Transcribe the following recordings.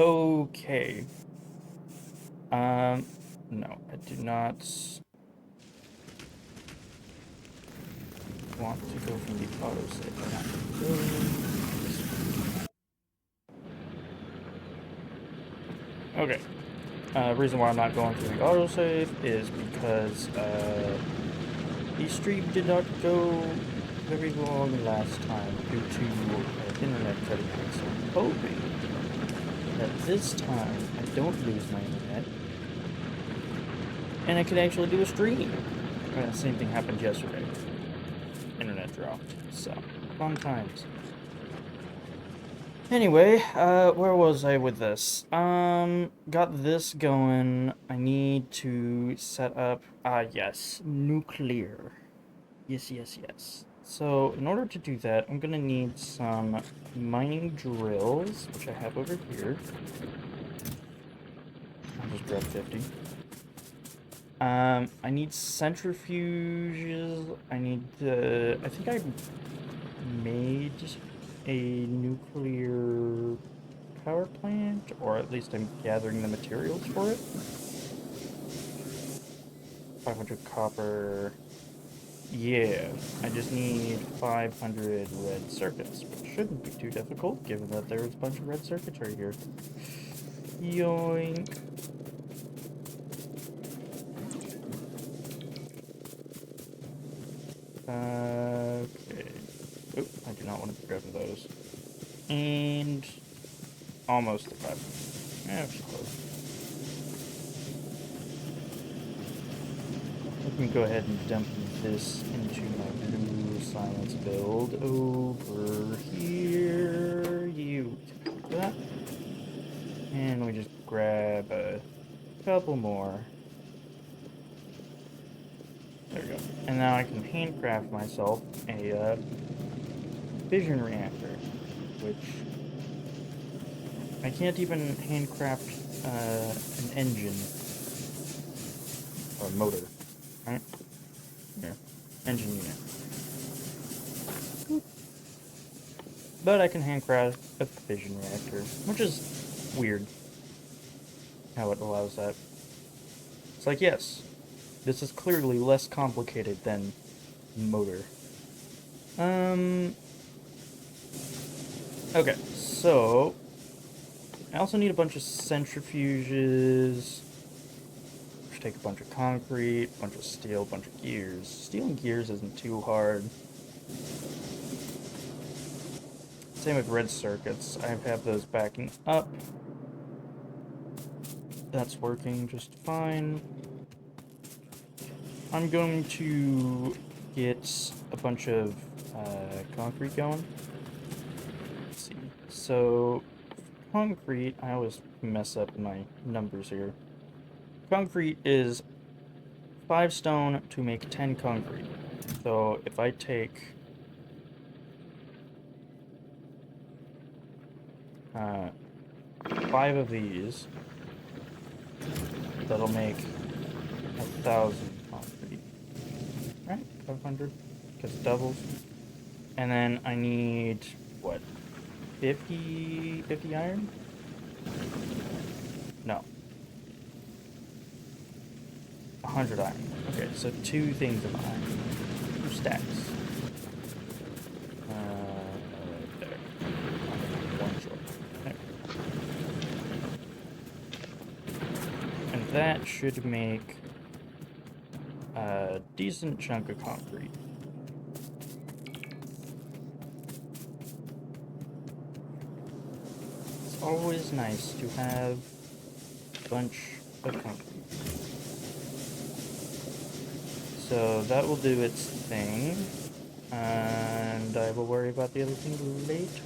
Okay. No, I do not want to go from the autosave. I want to go this way. Okay. Reason why I'm not going through the autosave is because the stream did not go very long last time due to internet cutting out. So I'm hoping that this time I don't lose my internet and I can actually do a stream. Same thing happened yesterday. Internet dropped. So, fun times. Anyway, where was I with this? Got this going. I need to set up, yes, nuclear. Yes, yes, yes. So, in order to do that, I'm gonna need some mining drills, which I have over here. I'll just grab 50. I need centrifuges. I need I think I made a nuclear power plant, or at least I'm gathering the materials for it. 500 copper. Yeah, I just need 500 red circuits, which shouldn't be too difficult, given that there's a bunch of red circuits right here. Yoink. Okay. Oop, I do not want to be grabbing those. And almost 5. Yeah, it's close. Let me go ahead and dump this into my blue silence build over here. You take that. And we just grab a couple more. There we go. And now I can handcraft myself a fission reactor, which I can't even handcraft an engine or motor, right? Here, engine unit. But I can handcraft a fission reactor, which is weird how it allows that. It's like, yes, this is clearly less complicated than motor. Okay, so I also need a bunch of centrifuges. Just take a bunch of concrete, a bunch of steel, a bunch of gears. Steel and gears isn't too hard. Same with red circuits. I have those backing up. That's working just fine. I'm going to get a bunch of concrete going. Let's see. So, concrete, I always mess up my numbers here. Concrete is 5 stone to make 10 concrete. So, if I take 5 of these, that'll make 1,000 concrete. Right? 500? Because it doubles. And then I need, what, 50 iron? No. 100 iron. Okay, so 2 things of iron. 2 stacks. that should make a decent chunk of concrete. It's always nice to have a bunch of concrete. So that will do its thing, and I will worry about the other thing later.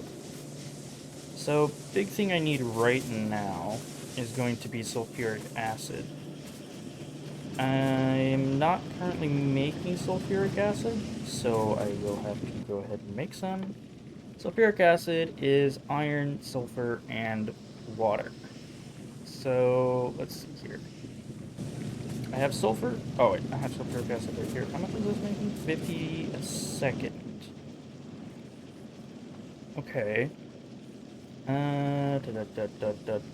So, big thing I need right now is going to be sulfuric acid. I'm not currently making sulfuric acid, so I will have to go ahead and make some. Sulfuric acid is iron, sulfur, and water. So, let's see here. I have sulfur. Oh, wait, I have sulfuric acid right here. How much is this making? 50 a second. Okay.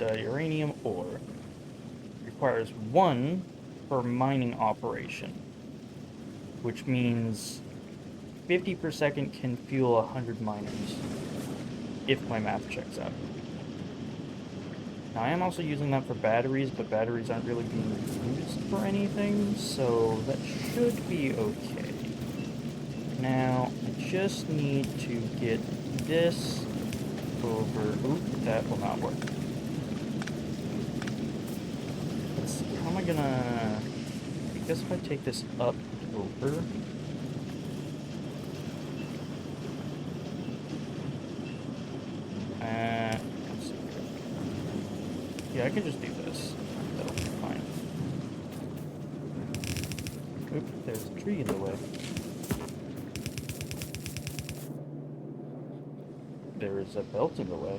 Uranium ore. Requires 1 per mining operation, which means 50 per second can fuel 100 miners, if my math checks out. Now, I am also using that for batteries, but batteries aren't really being used for anything, so that should be okay. Now, I just need to get this over... Oop, that will not work. Let's see, how am I gonna... I guess if I take this up and over... let's see here. Yeah, I can just do this. That'll be fine. Oop, there's a tree in the way. There is a belt in the way.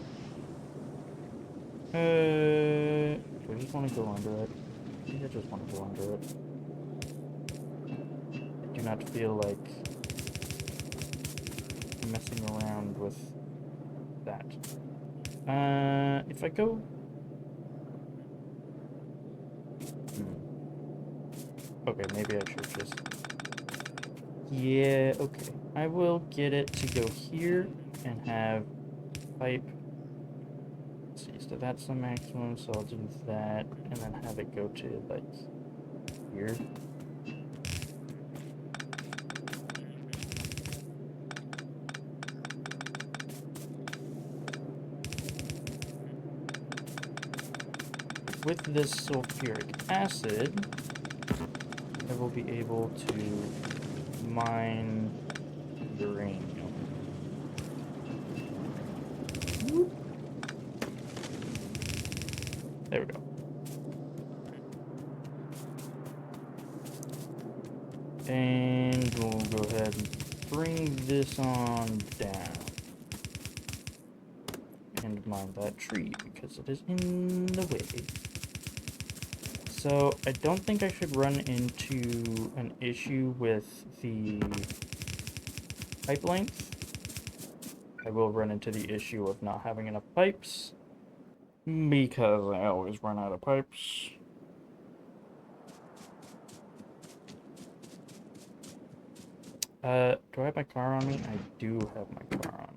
Do I just want to go under it? I think I just want to go under it. I do not feel like messing around with that. If I go... Okay, maybe I should just... Yeah, okay. I will get it to go here and have pipe. Let's see, so that's the maximum, so I'll do that, and then have it go to, like, here. With this sulfuric acid, I will be able to mine uranium. There we go. And we'll go ahead and bring this on down. And mine that tree, because it is in the way. So, I don't think I should run into an issue with the pipe length. I will run into the issue of not having enough pipes, because I always run out of pipes. Do I have my car on me? I do have my car on.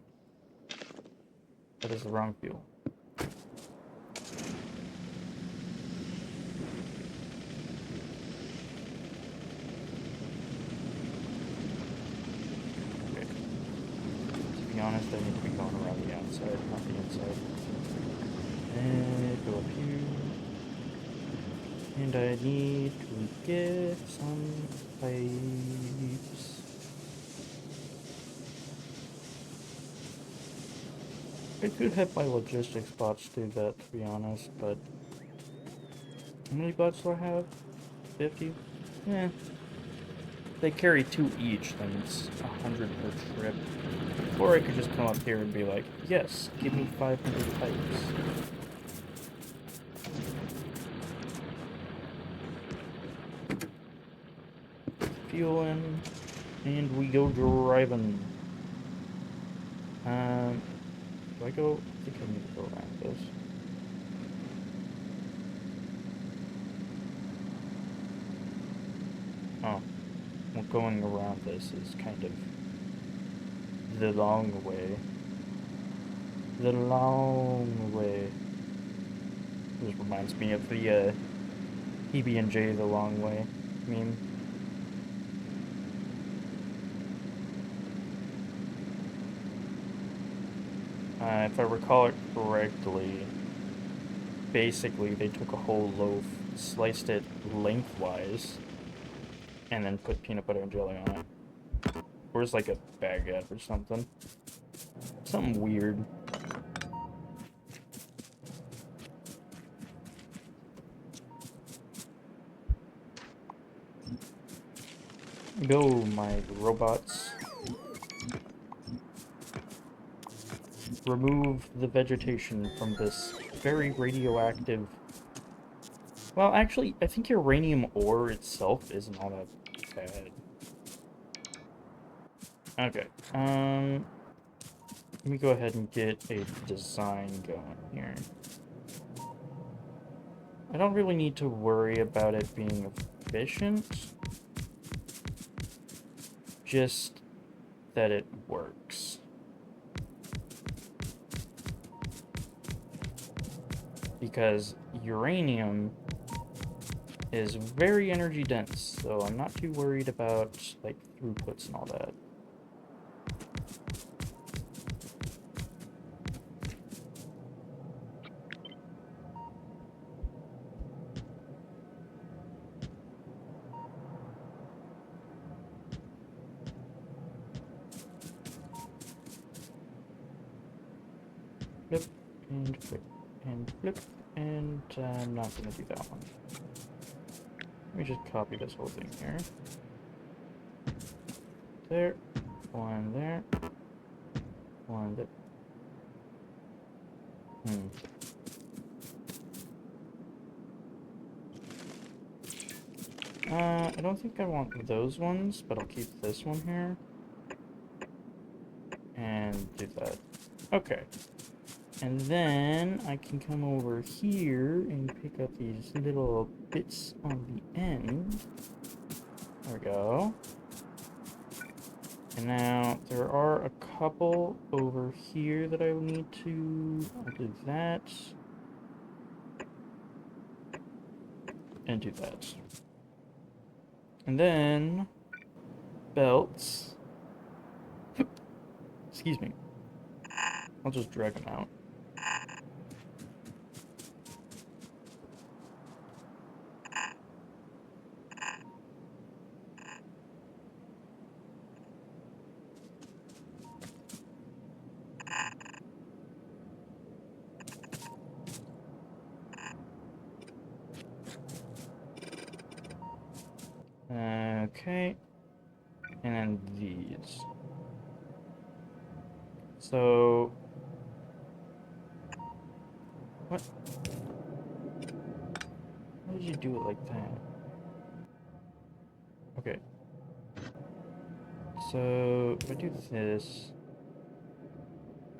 That is the wrong fuel. Okay. To be honest, I need to be going around the outside, not the inside. And go up here. And I need to get some pipes. I could have my logistics bots do that, to be honest, but... How many bots do I have? 50? Yeah. They carry 2 each, then it's 100 per trip. Or I could just come up here and be like, yes, give me 500 pipes. Fuel in, and we go driving. Do I go? I think I need to go around this. Oh, well, going around this is kind of the long way. The long way. This reminds me of the PB&J the long way. I mean, if I recall it correctly, basically they took a whole loaf, sliced it lengthwise, and then put peanut butter and jelly on it. Or it's like a baguette or something. Something weird. Go, my robots. Remove the vegetation from this very radioactive... Well, actually, I think uranium ore itself is not a bad... Okay, let me go ahead and get a design going here. I don't really need to worry about it being efficient. Just that it works. Because uranium is very energy dense, so I'm not too worried about like throughputs and all that. Flip and flip and flip, and I'm not gonna do that one. Let me just copy this whole thing here. There, one there, one there. I don't think I want those ones, but I'll keep this one here. And do that. Okay. And then I can come over here and pick up these little bits on the end. There we go. And now there are a couple over here that I will need to... I'll do that. And do that. And then... belts. Excuse me. I'll just drag them out. Okay. And then these. So... What? Why did you do it like that? Okay. So, if I do this...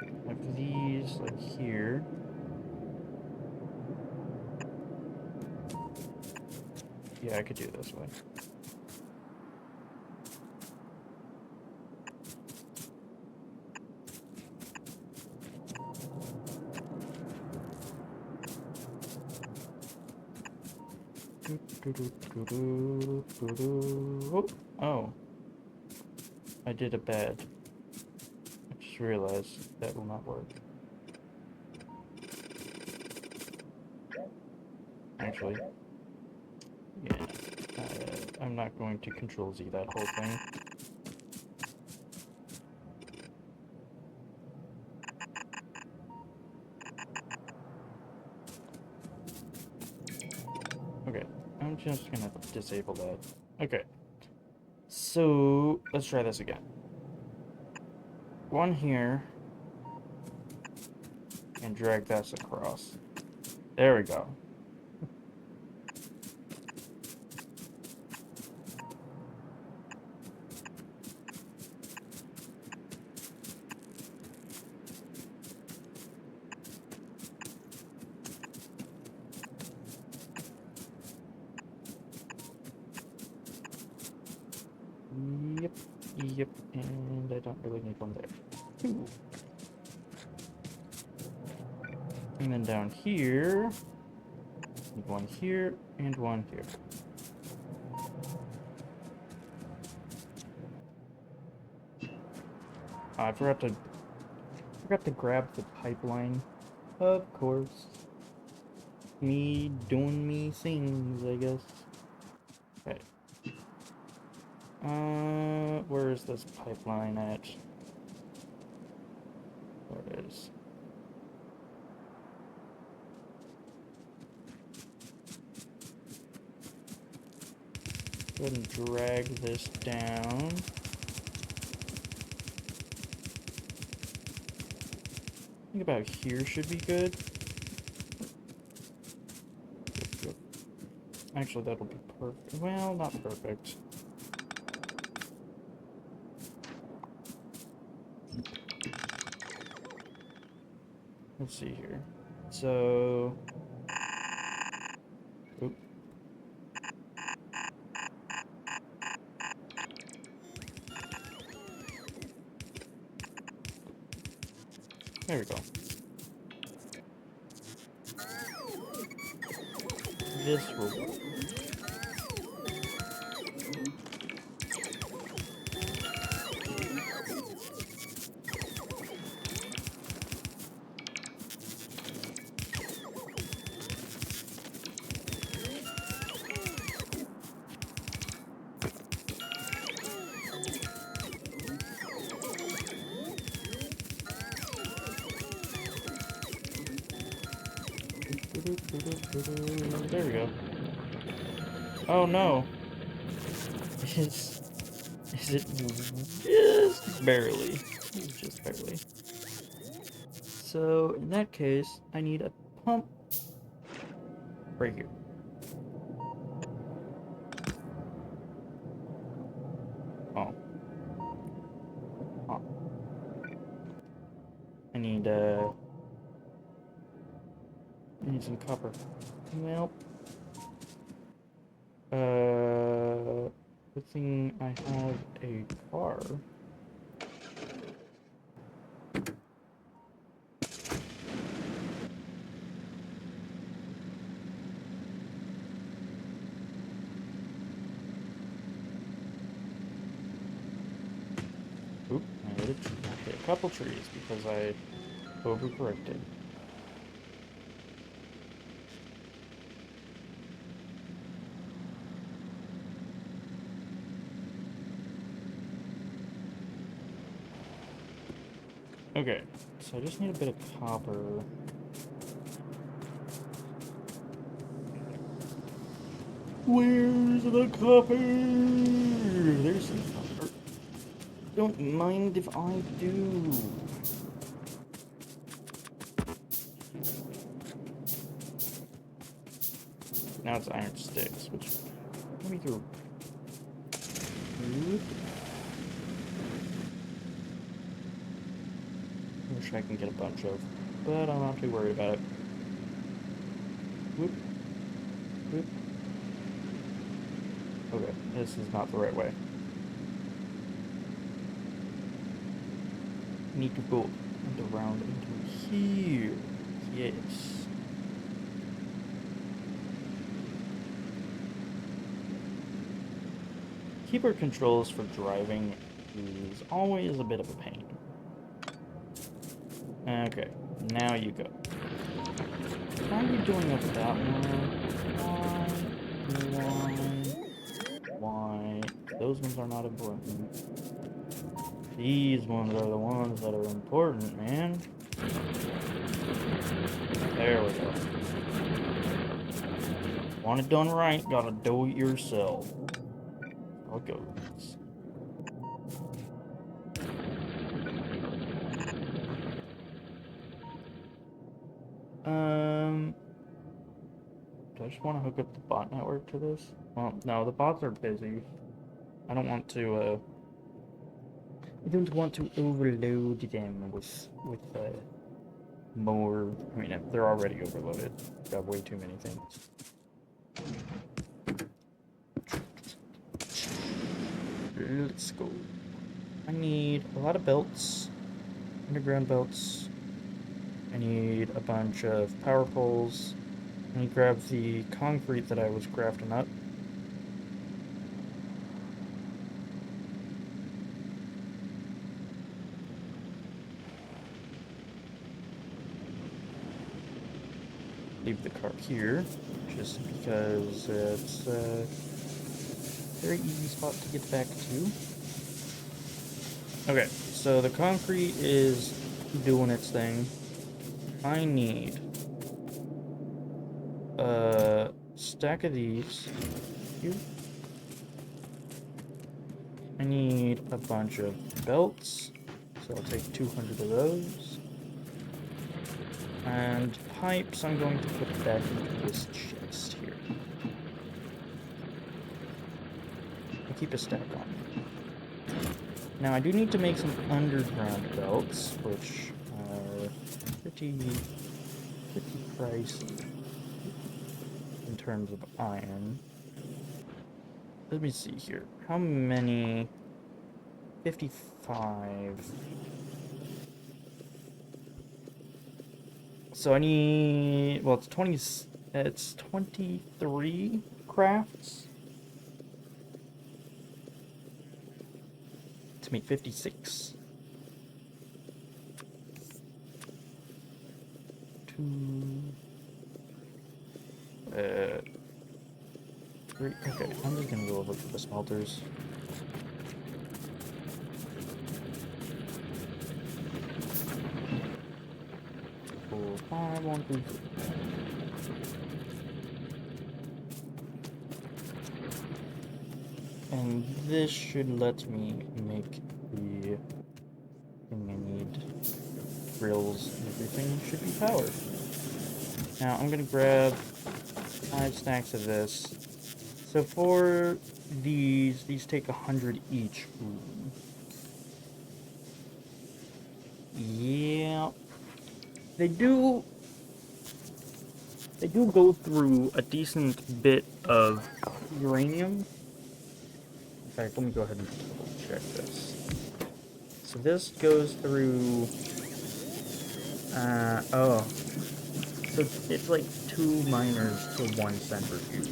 I have these, like, here. Yeah, I could do it this way. Oh. I did a bad. I just realized that will not work. Actually. Yeah. I'm not going to Control Z that whole thing. Okay. I'm just gonna disable that. Okay. So, let's try this again. One here. And drag this across. There we go. Yep, and I don't really need one there. Ooh. And then down here, Need one here and one here. I forgot to grab the pipeline. Of course. Me doing me things, I guess. Okay. Where is this pipeline at? There it is. Go ahead and drag this down. I think about here should be good. Yep. Actually, that'll be perfect. Well, not perfect. Let's see here. So... Oop. There we go. This will work. There we go. Oh no. Is it just barely? Just barely. So in that case, I need a pump right here. Oh. Oh. I need some copper. Well, good thing I have a car. Oop, I hit a couple trees because I overcorrected. Okay, so I just need a bit of copper. Where's the copper? There's some copper. Don't mind if I do. Now it's iron sticks, which let me through. Wish I can get a bunch of, but I'm not too worried about it. Whoop. Whoop. Okay, this is not the right way. Need to go around into here. Yes. Keyboard controls for driving is always a bit of a pain. Okay, now you go. How are you doing with that one? Why? Those ones are not important. These ones are the ones that are important, man. There we go. Want it done right, gotta do it yourself. How it goes. Do I just want to hook up the bot network to this? Well, no, the bots are busy. I don't want to, I don't want to overload them with more. I mean, they're already overloaded. Got way too many things. Let's go. I need a lot of belts, underground belts. I need a bunch of power poles. Let me grab the concrete that I was crafting up. Leave the car here, just because it's a very easy spot to get back to. Okay, so the concrete is doing its thing. I need a stack of these. Here. I need a bunch of belts, so I'll take 200 of those. And pipes, I'm going to put back into this chest here. I'll keep a stack on me. Now, I do need to make some underground belts, which are pretty pricey in terms of iron. Let me see here. How many? 55. So I need, well, it's 23 crafts to make 56. 2, 3, okay, I'm just gonna go over to the smelters. Four, 5, 1, 2, 3. And this should let me make the thing I need. Grills and everything should be powered. Now I'm gonna grab 5 stacks of this. So for these take 100 each. Ooh. Yeah. They do go through a decent bit of uranium. In fact, let me go ahead and double check this. So this goes through oh. So it's like 2 miners to 1 centrifuge.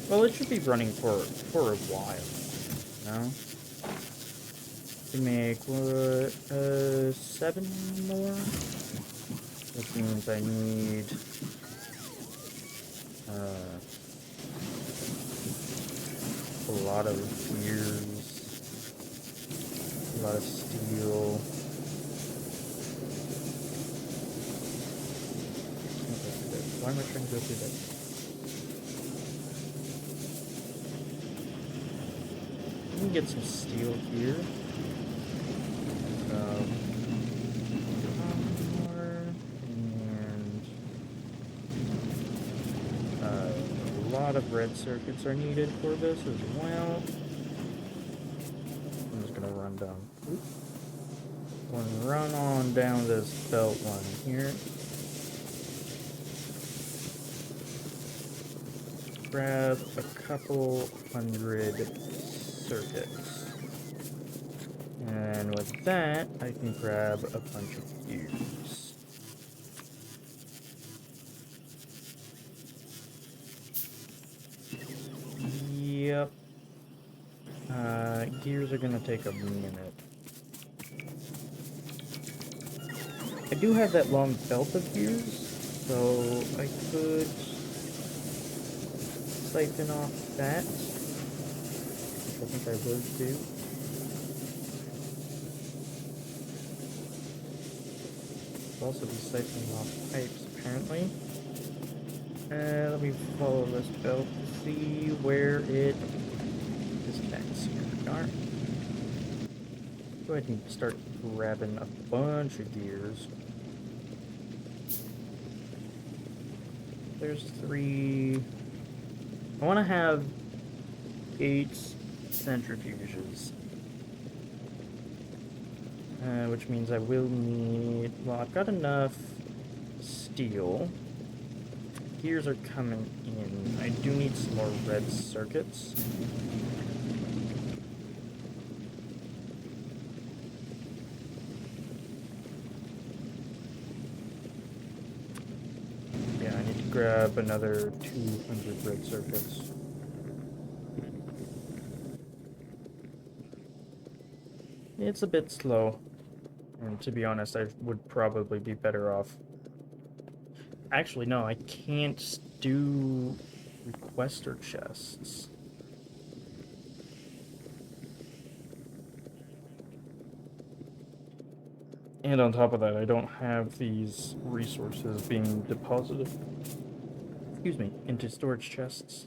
Well, it should be running for a while, you know? To make, what, 7 more? Which means I need, a lot of gears, a lot of steel. Why am I trying to go through that? Let me get some steel here. And a lot of red circuits are needed for this as well. I'm just gonna run down. Run on down this belt line here. Grab a couple hundred circuits. And with that, I can grab a bunch of gears. Yep. Gears are gonna take a minute. I do have that long belt of gears, so I could siphon off that, which I think I would do. I'll also be siphoning off pipes, apparently. Let me follow this belt to see where it disconnects. Here we are. Go ahead and start grabbing a bunch of gears. There's 3. I want to have 8 centrifuges. Which means I will need... Well, I've got enough steel. Gears are coming in. I do need some more red circuits. Yeah, I need to grab another 200 red circuits. It's a bit slow. And to be honest, I would probably be better off. Actually, no, I can't do requester chests. And on top of that, I don't have these resources being deposited, excuse me, into storage chests.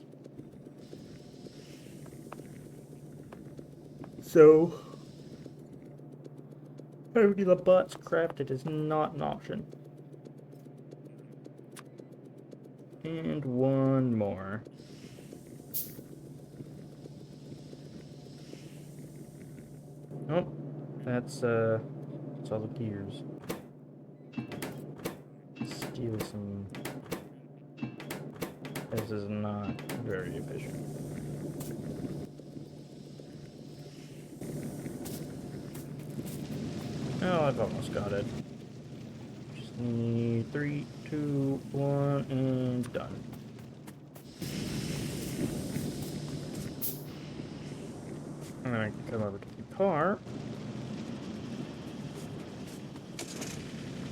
So, having the bots crafted is not an option. And one more. Oh, that's all the gears. Steal some. This is not very efficient. Oh, I've almost got it. Just need 3, 2, 1, and done. And then I can come over to the car.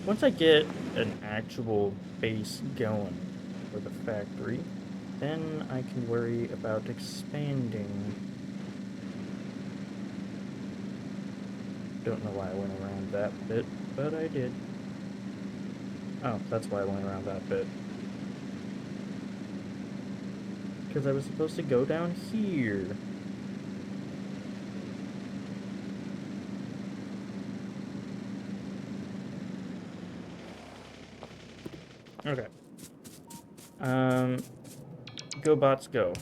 Once I get an actual base going for the factory, then I can worry about expanding. Don't know why I went around that bit, but I did. Oh, that's why I went around that bit. Because I was supposed to go down here. Okay. Go bots, go.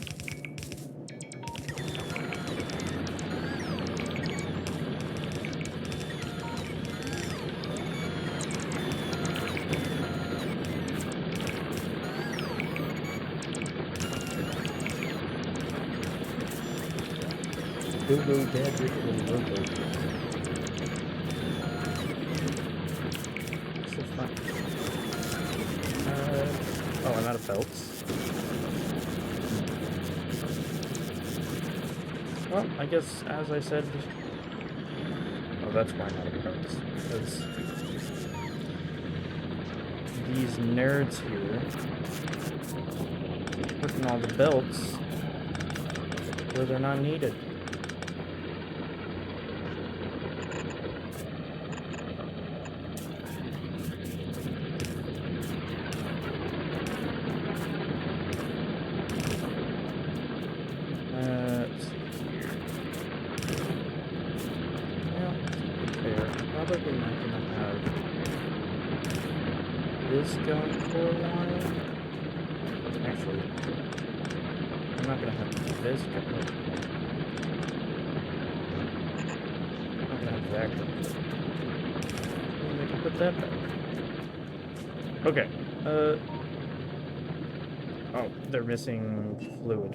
Go, dad, go. So fun. Oh, I'm out of belts. Well, I guess, as I said... Oh, that's why I'm out of belts. Because these nerds here putting all the belts where they're not needed. Probably not gonna have this going for a while. Actually, I'm not gonna have this going. I'm not gonna have that going. Maybe I can put that back. Okay. Oh, they're missing fluid.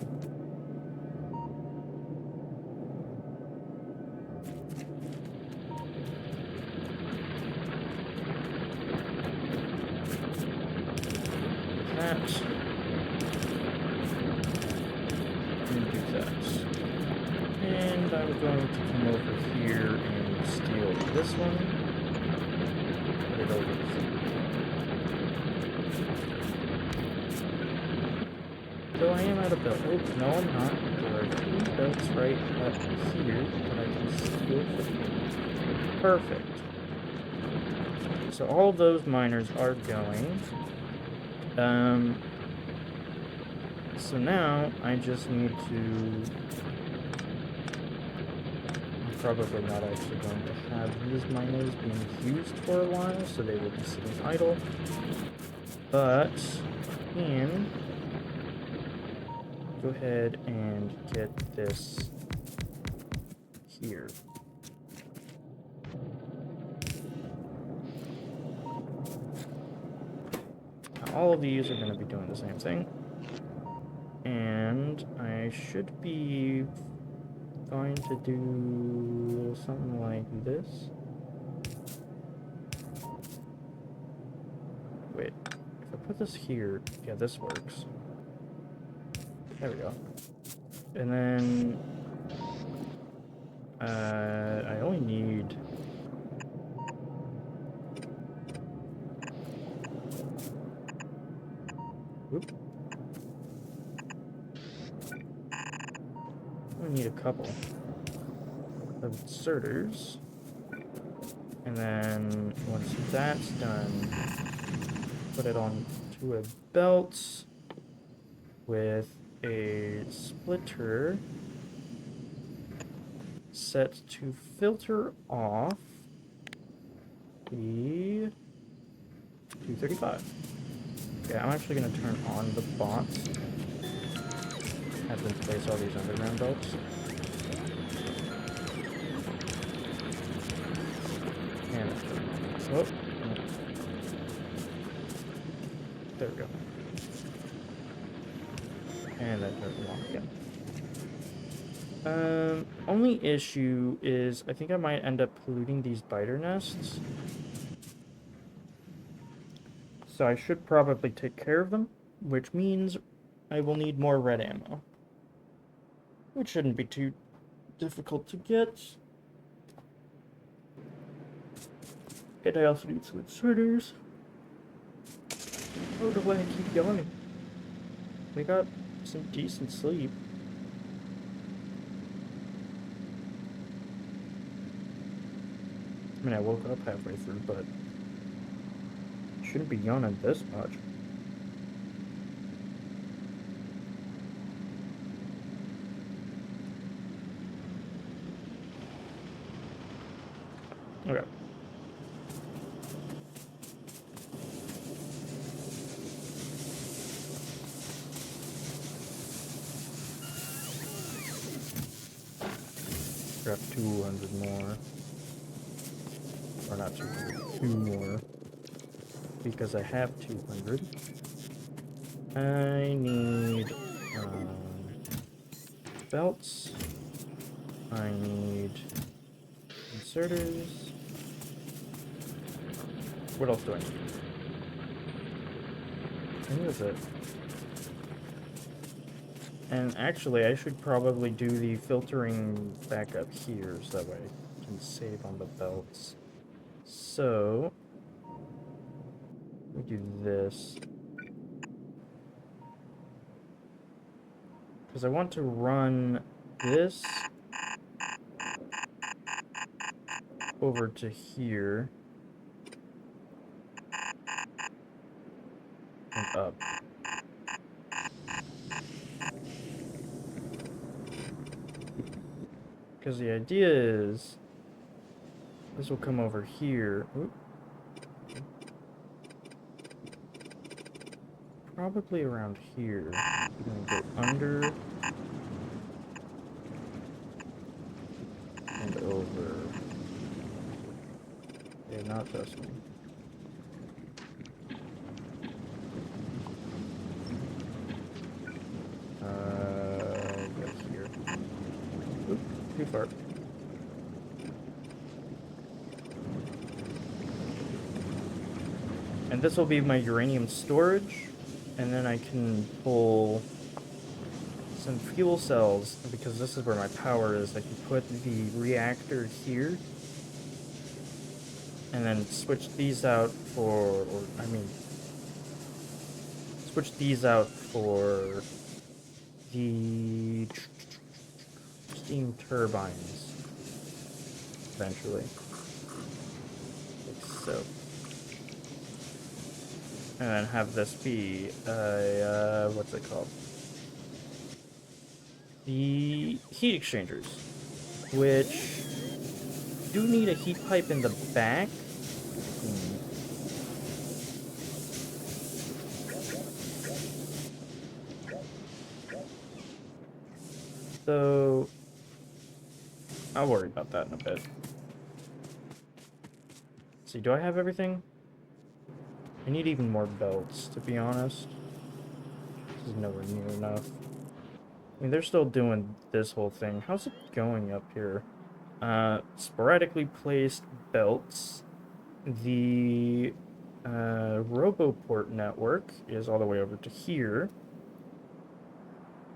And I'm going to come over here and steal this one. Put it over here. So I am out of belts. Oh, no, I'm not. There are 2 belts right up here that I can steal from you. Perfect. So all of those miners are going. So now I just need to... I'm probably not actually going to have these miners being used for a while, so they will be sitting idle. But I can go ahead and get this here. all of these are going to be doing the same thing. And I should be going to do something like this. Wait, if I put this here, yeah, this works. There we go. And then I only need I need a couple of inserters. And then once that's done, put it on to a belt with a splitter set to filter off the 235. Okay, I'm actually going to turn on the bots. Have them place all these underground belts. And oh, there we go. And then turn them on again. Only issue is I think I might end up polluting these biter nests. So I should probably take care of them, which means I will need more red ammo. Which shouldn't be too difficult to get. And I also need some inserters. Oh, the way I keep going. We got some decent sleep. I mean, I woke up halfway through, but shouldn't be yawning this much. Okay. Grab 200 more. Or not 200, 2 more. Because I have 200. I need belts. I need inserters. What else do I need? I think that's it. And actually, I should probably do the filtering back up here so that way I can save on the belts. So, we do this. Because I want to run this over to here. And up. Because the idea is this will come over here. Oop. Probably around here. I'm gonna go under and over. Yeah, not this one. Right here. Oop, too far. And this will be my uranium storage, and then I can pull some fuel cells, because this is where my power is. I can put the reactor here, and then switch these out for, switch these out for the steam turbines, eventually, like so. And then have this be, what's it called? The heat exchangers, which do need a heat pipe in the back. So, I'll worry about that in a bit. See, do I have everything? I need even more belts, to be honest. This is nowhere near enough. I mean, they're still doing this whole thing. How's it going up here? Sporadically placed belts. The Roboport network is all the way over to here.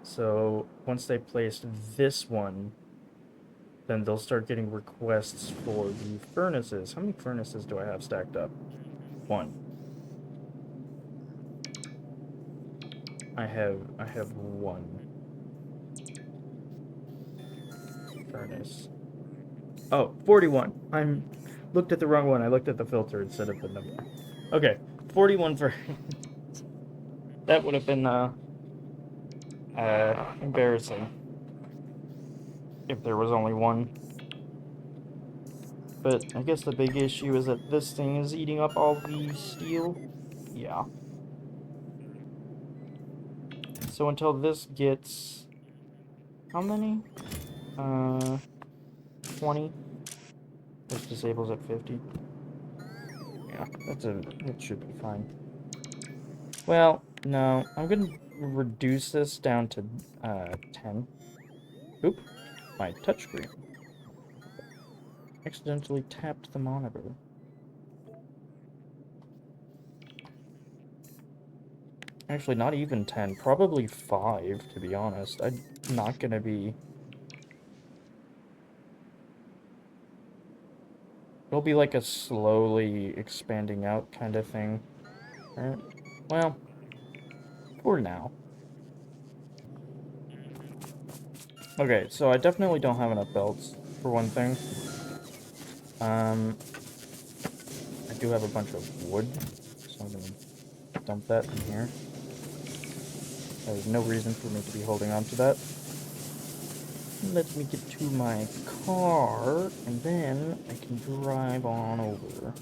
So once they placed this one, then they'll start getting requests for the furnaces. How many furnaces do I have stacked up? One. I have one furnace. Oh, 41. I'm looked at the wrong one. I looked at the filter instead of the number. Okay, 41 for that would have been embarrassing if there was only one. But I guess the big issue is that this thing is eating up all the steel. Yeah. So until this gets how many? 20. This disables at 50. Yeah, that should be fine. Well, no, I'm gonna reduce this down to 10. Oop, my touchscreen. Accidentally tapped the monitor. Actually, not even 10, probably 5, to be honest. I'm not gonna be... It'll be like a slowly expanding out kind of thing. Alright, well, for now. Okay, so I definitely don't have enough belts, for one thing. I do have a bunch of wood, so I'm gonna dump that in here. There's no reason for me to be holding on to that. Let me get to my car, and then I can drive on over.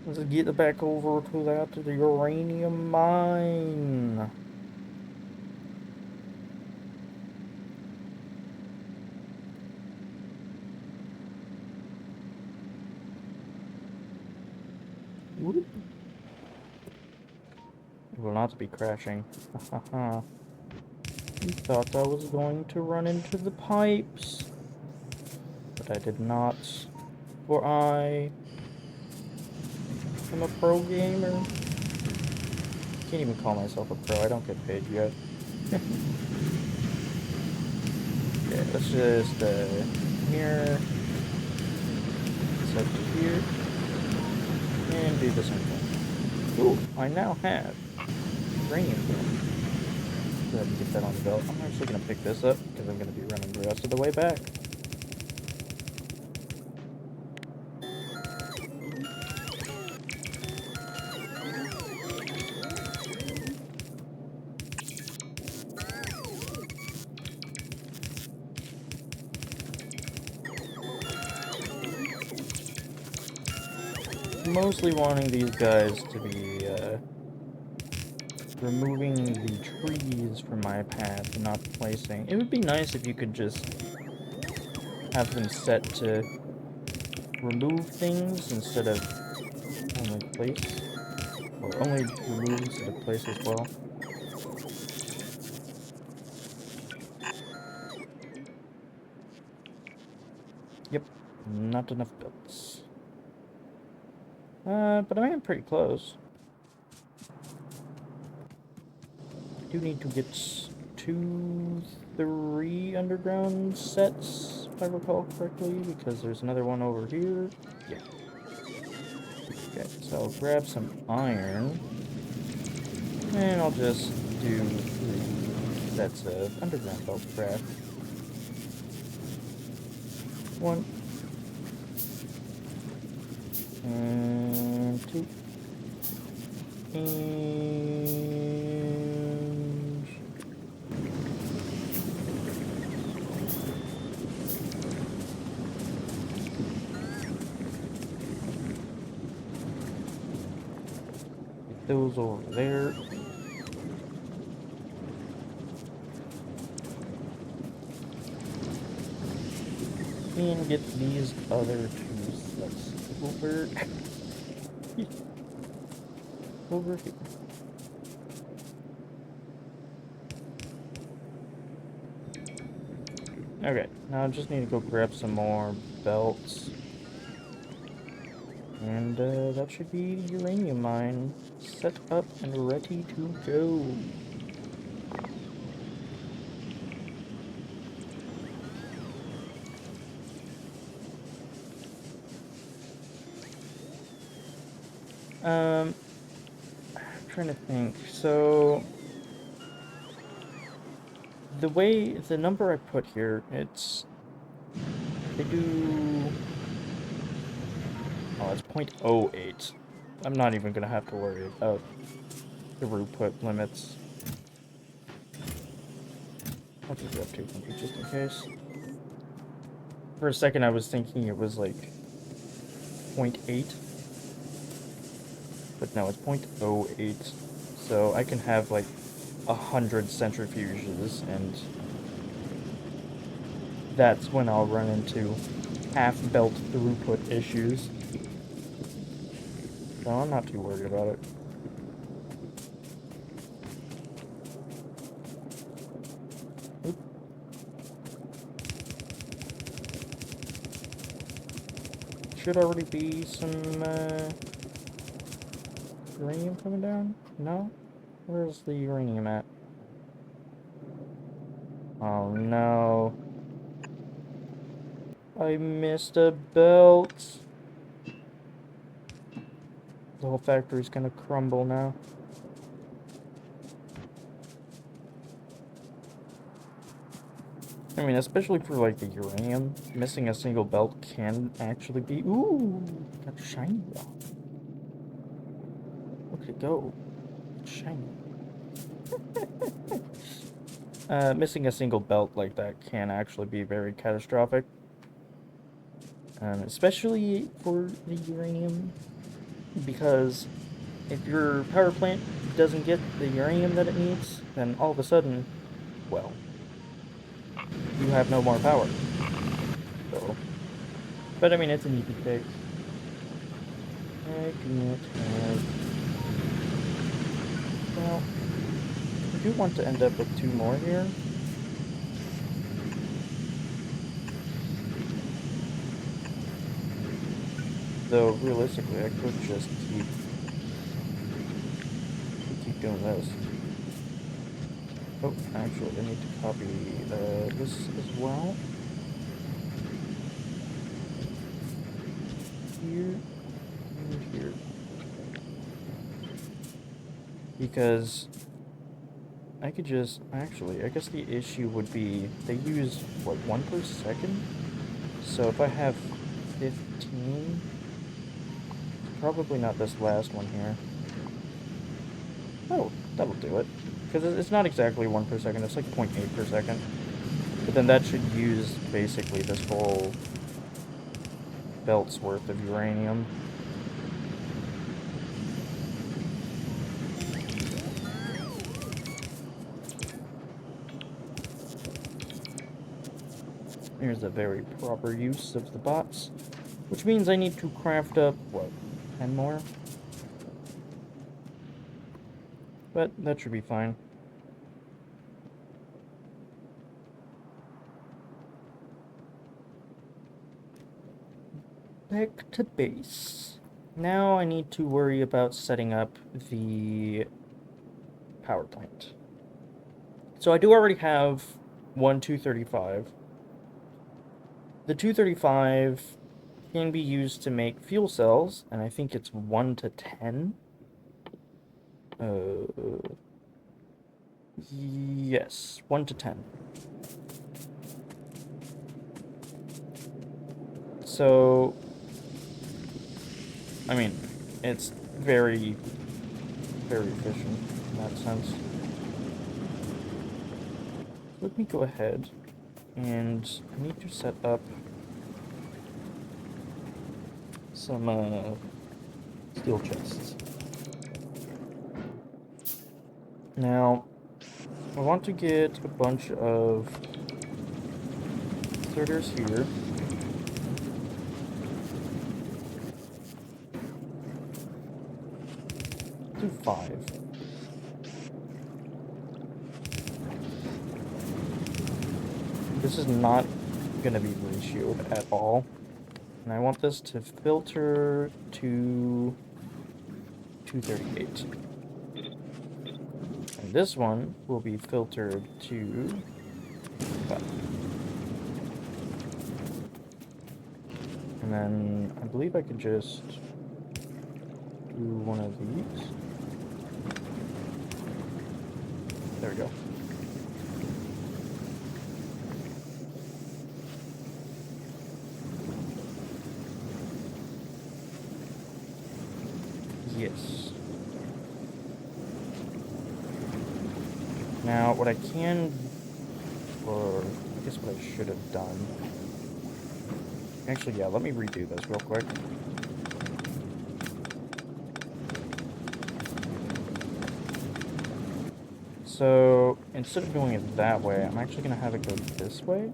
Let's get back over to the uranium mine. Whoop. It will not be crashing. You thought I was going to run into the pipes, but I did not. For I am a pro gamer. Can't even call myself a pro. I don't get paid yet. Okay, let's just here, set to here, and do the same thing. Ooh, I now have uranium. Go ahead and get that on the belt. I'm actually gonna pick this up because I'm gonna be running the rest of the way back. Mostly wanting these guys to be removing the trees from my path and not placing. It would be nice if you could just have them set to remove things instead of only place, or only remove instead of place as well. Yep, not enough belts. But I am pretty close. I do need to get 2, 3 underground sets, if I recall correctly, because there's another one over here. Yeah. Okay, so I'll grab some iron, and I'll just do 3 sets of underground belt craft. 1. And 2. And... those over there. and get these other two sets over over here. Okay, now I just need to go grab some more belts. And that should be the uranium mine set up and ready to go. I'm trying to think. So the number I put here, they do. Oh, it's 0.08. I'm not even gonna have to worry about the throughput limits. I'll just grab 200 just in case. For a second, I was thinking it was like 0.8, but no, it's 0.08. So I can have like 100 centrifuges, and that's when I'll run into half-belt throughput issues. So I'm not too worried about it. Oop. Should already be some uranium coming down? No? Where's the uranium at? Oh no. I missed a belt. The whole factory's gonna crumble now. I mean, especially for like the uranium, missing a single belt can actually be. Ooh, got shiny rock. Look at it go. Shiny. Missing a single belt like that can actually be very catastrophic. Especially for the uranium, because if your power plant doesn't get the uranium that it needs, then all of a sudden, well, you have no more power. So, but I mean, it's an easy fix. I do not have. Well, I do want to end up with 2 more here. Though realistically, I could just keep doing this. Oh, actually, I need to copy this as well. Here and here. Because I could just, actually, I guess the issue would be, they use, what, 1 per second? So if I have 15, probably not this last one here. Oh, that'll do it. Because it's not exactly 1 per second, it's like 0.8 per second. But then that should use, basically, this whole belt's worth of uranium. Here's a very proper use of the bots. Which means I need to craft up, what, 10 more? But that should be fine. Back to base. Now I need to worry about setting up the power plant. So I do already have one 235. The 235 can be used to make fuel cells, and I think it's 1 to 10. Yes, 1 to 10. So, I mean, it's very, very efficient in that sense. Let me go ahead, and I need to set up some steel chests. Now, I want to get a bunch of inserters here. do 5. This is not going to be ratioed at all. And I want this to filter to 238. And this one will be filtered to 5. And then I believe I could just do one of these. There we go. Yes. Now, what I can, or I guess what I should have done. Actually, yeah, let me redo this real quick. So, instead of doing it that way, I'm actually going to have it go this way.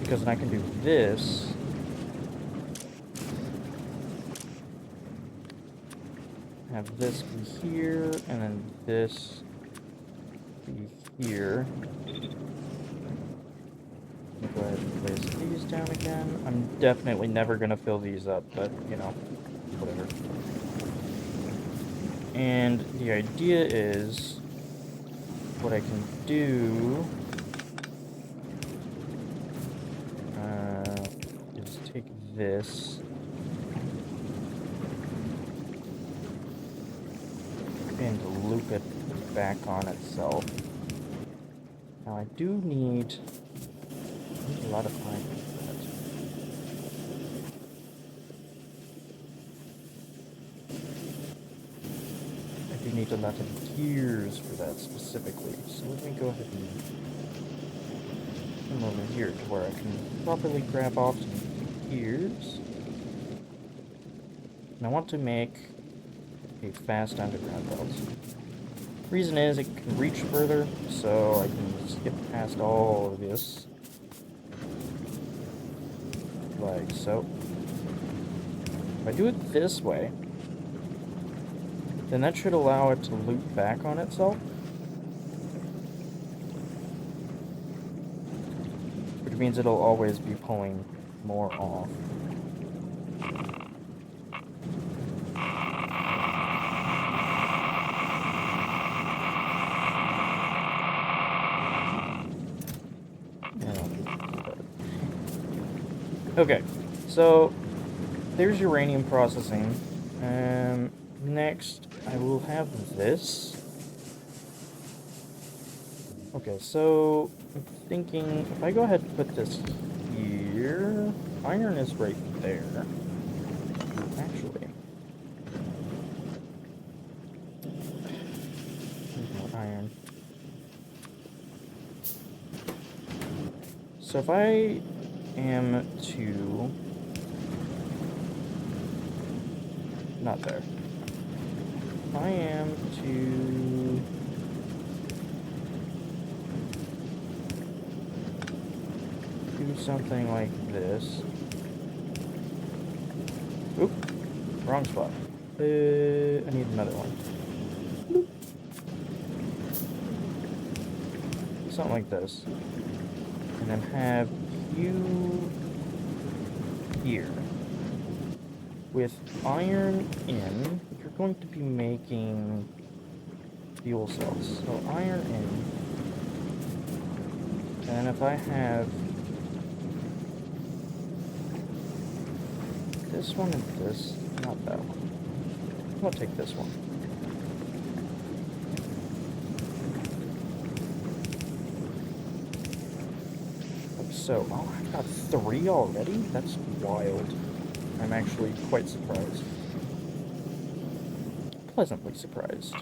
Because then I can do this. Have this be here, and then this be here. Go ahead and place these down again. I'm definitely never going to fill these up, but, you know, whatever. And the idea is, what I can do is take this and loop it back on itself. Now I do need a lot of iron for that. I do need a lot of gears for that specifically. So let me go ahead and come over here to where I can properly grab off some gears. And I want to make a fast underground belt. Reason is it can reach further, so I can skip past all of this. Like so. If I do it this way, then that should allow it to loop back on itself. Which means it'll always be pulling more off. Okay, so there's uranium processing. Next, I will have this. Okay, so I'm thinking if I go ahead and put this here, iron is right there. Actually, there's more iron. So if I am to... not there. If I am to... do something like this... Oop! Wrong spot. I need another one. Bloop. Something like this. And then have you here. With iron in, you're going to be making fuel cells. So iron in. And if I have this one and this, not that one. I'll take this one. So, oh, I got 3 already? That's wild. I'm actually quite surprised. Pleasantly surprised.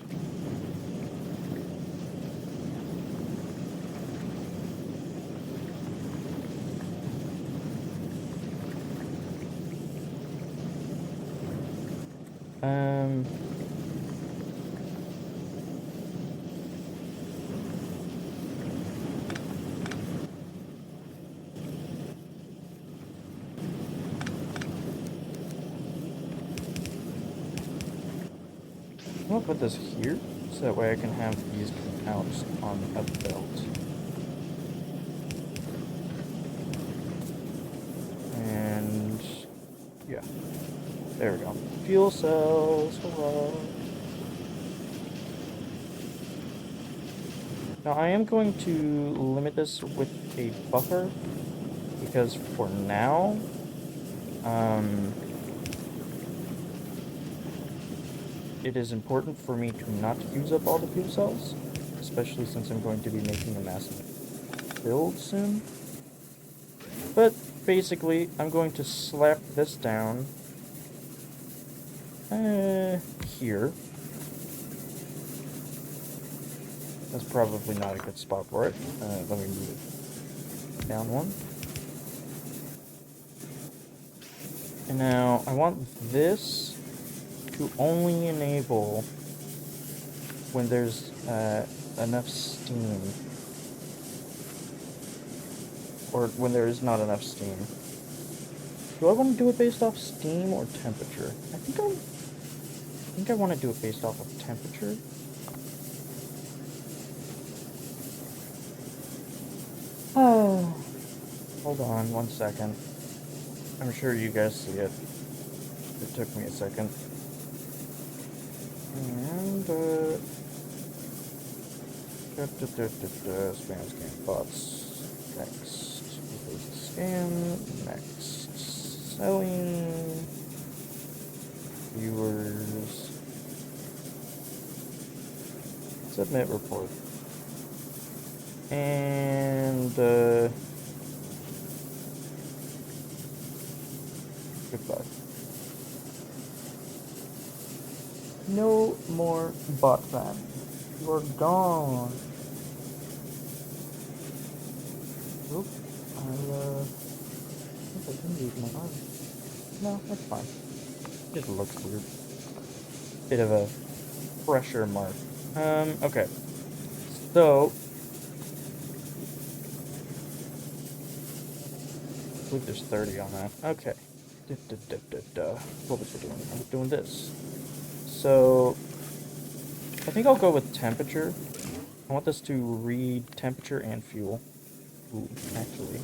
gonna put this here, so that way I can have these come out on a belt. And yeah, there we go. Fuel cells, hurrah. Now I am going to limit this with a buffer, because for now, it is important for me to not use up all the fuel cells, especially since I'm going to be making a massive build soon. But basically, I'm going to slap this down here. That's probably not a good spot for it. Let me move it down one. And now I want this to only enable when there's enough steam, or when there is not enough steam. Do I want to do it based off steam or temperature? I think I want to do it based off of temperature. Oh, hold on 1 second. I'm sure you guys see it. It took me a second. And, spam scan bots. Next. Scan. Next. Selling. Viewers. Submit report. And, goodbye. No more bot fan. You're gone. Oop. I think I can use my arm. No, that's fine. It looks weird. Bit of a pressure mark. Okay. So, I believe there's 30 on that. Okay. What was I doing? I was doing this. So, I think I'll go with temperature. I want this to read temperature and fuel. Ooh, actually.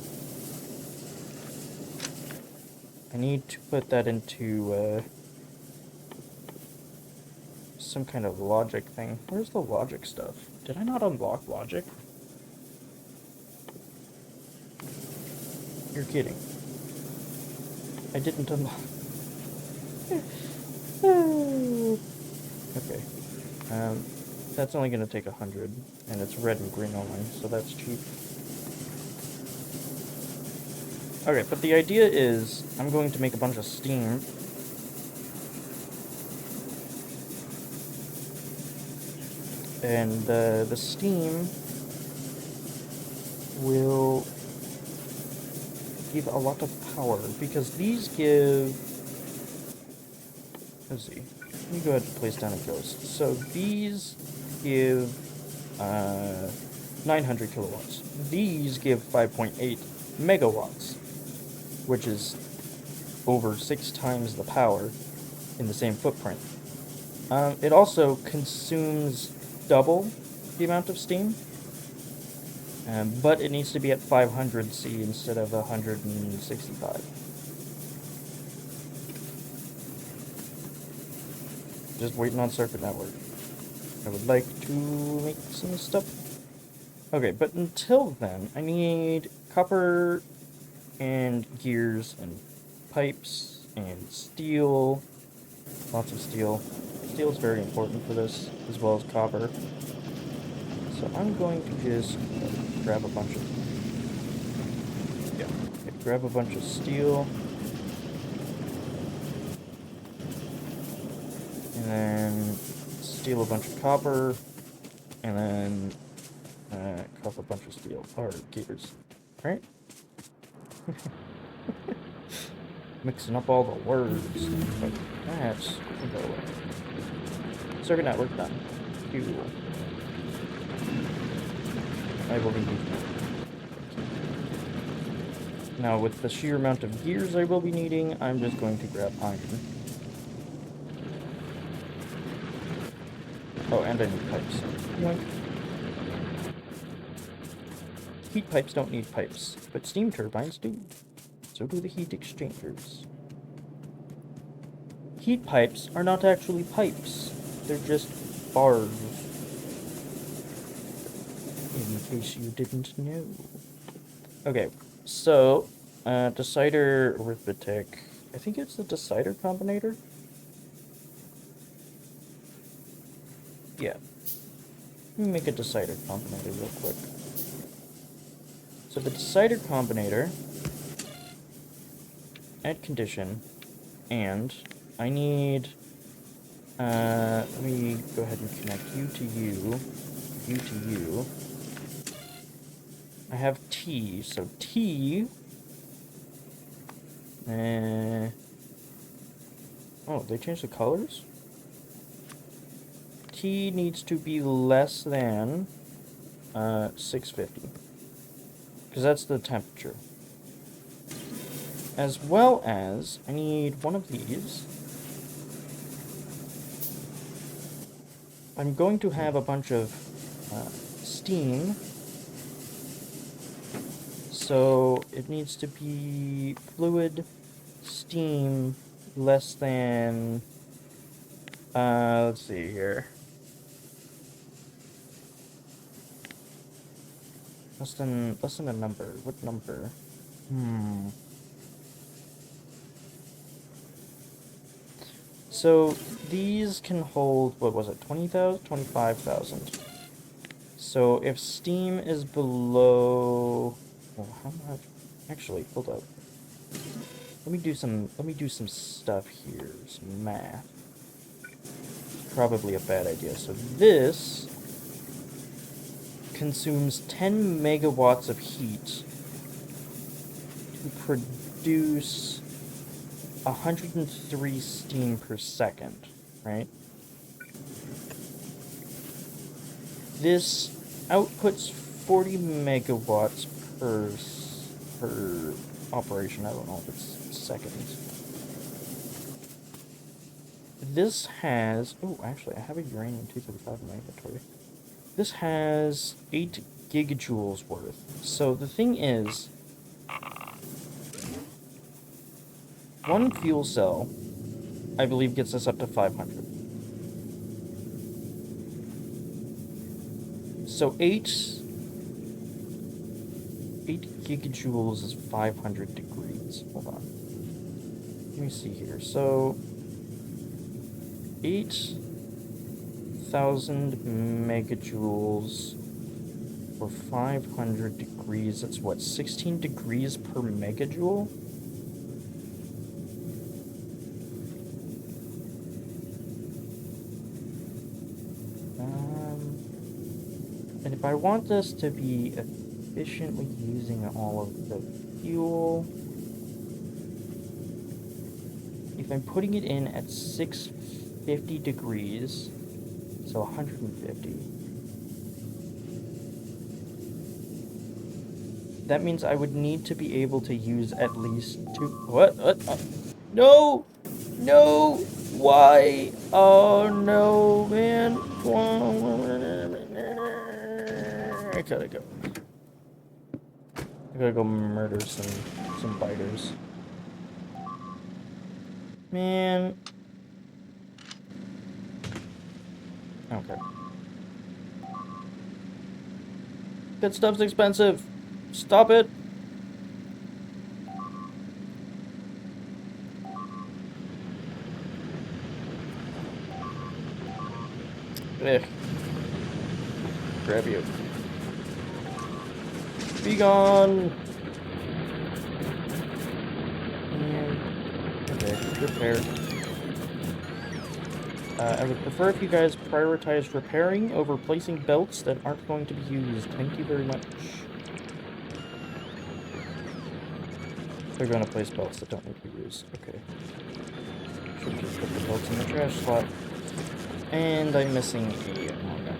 I need to put that into, some kind of logic thing. Where's the logic stuff? Did I not unlock logic? You're kidding. I didn't unlock. Okay. That's only gonna take 100, and it's red and green only, so that's cheap. Okay, but the idea is, I'm going to make a bunch of steam. And the steam will give a lot of power, because these give... Let's see. Let me go ahead and place down a ghost. So these give 900 kilowatts. These give 5.8 megawatts, which is over 6 times the power in the same footprint. It also consumes double the amount of steam, but it needs to be at 500 C instead of 165. Just waiting on circuit network. I would like to make some stuff. Okay, but until then, I need copper and gears and pipes and steel. Lots of steel. Steel is very important for this, as well as copper. So I'm going to just grab a bunch of... Yeah, okay, grab a bunch of steel. And then steal a bunch of copper. And then cuff a bunch of steel. Or gears. Right? Mixing up all the words. But that's go away. Circuit network done. Fuel. I will be using that. Now, with the sheer amount of gears I will be needing, I'm just going to grab iron. Oh, and I need pipes. Yoink. Heat pipes don't need pipes, but steam turbines do. So do the heat exchangers. Heat pipes are not actually pipes. They're just bars. In case you didn't know. Okay, so, decider arithmetic. I think it's the decider combinator? Yeah. Let me make a decider combinator real quick. So the decider combinator, add condition, and I need, let me go ahead and connect you to you, you to you. I have T, so T, oh, they changed the colors? T needs to be less than, 650. Because that's the temperature. As well as, I need one of these. I'm going to have a bunch of steam. So it needs to be fluid, steam, less than, let's see here. Less than a number. What number? So these can hold, what was it, 20,000? 25,000. So if steam is below, well, how much? Actually, hold up. Let me do some stuff here, some math. Probably a bad idea. So this consumes 10 megawatts of heat to produce 103 steam per second, right? This outputs 40 megawatts per operation. I don't know if it's seconds. This has, oh, actually, I have a uranium-235 in my inventory. This has 8 gigajoules worth. So the thing is, one fuel cell, I believe, gets us up to 500. So 8 gigajoules is 500 degrees. Hold on. Let me see here. So 8,000 megajoules for 500 degrees. That's what, 16 degrees per megajoule? And if I want this to be efficiently using all of the fuel, if I'm putting it in at 650 degrees, so 150, that means I would need to be able to use at least 2... What? No! No! Why? Oh, no, man. I gotta go. I gotta go murder some biters. Man. Okay. That stuff's expensive. Stop it. Ugh. Grab you. Be gone. Okay, repair. I would prefer if you guys prioritize repairing over placing belts that aren't going to be used. Thank you very much. They're going to place belts that don't need to be used. Okay. Should just put the belts in the trash slot. And I'm missing a... Oh, no.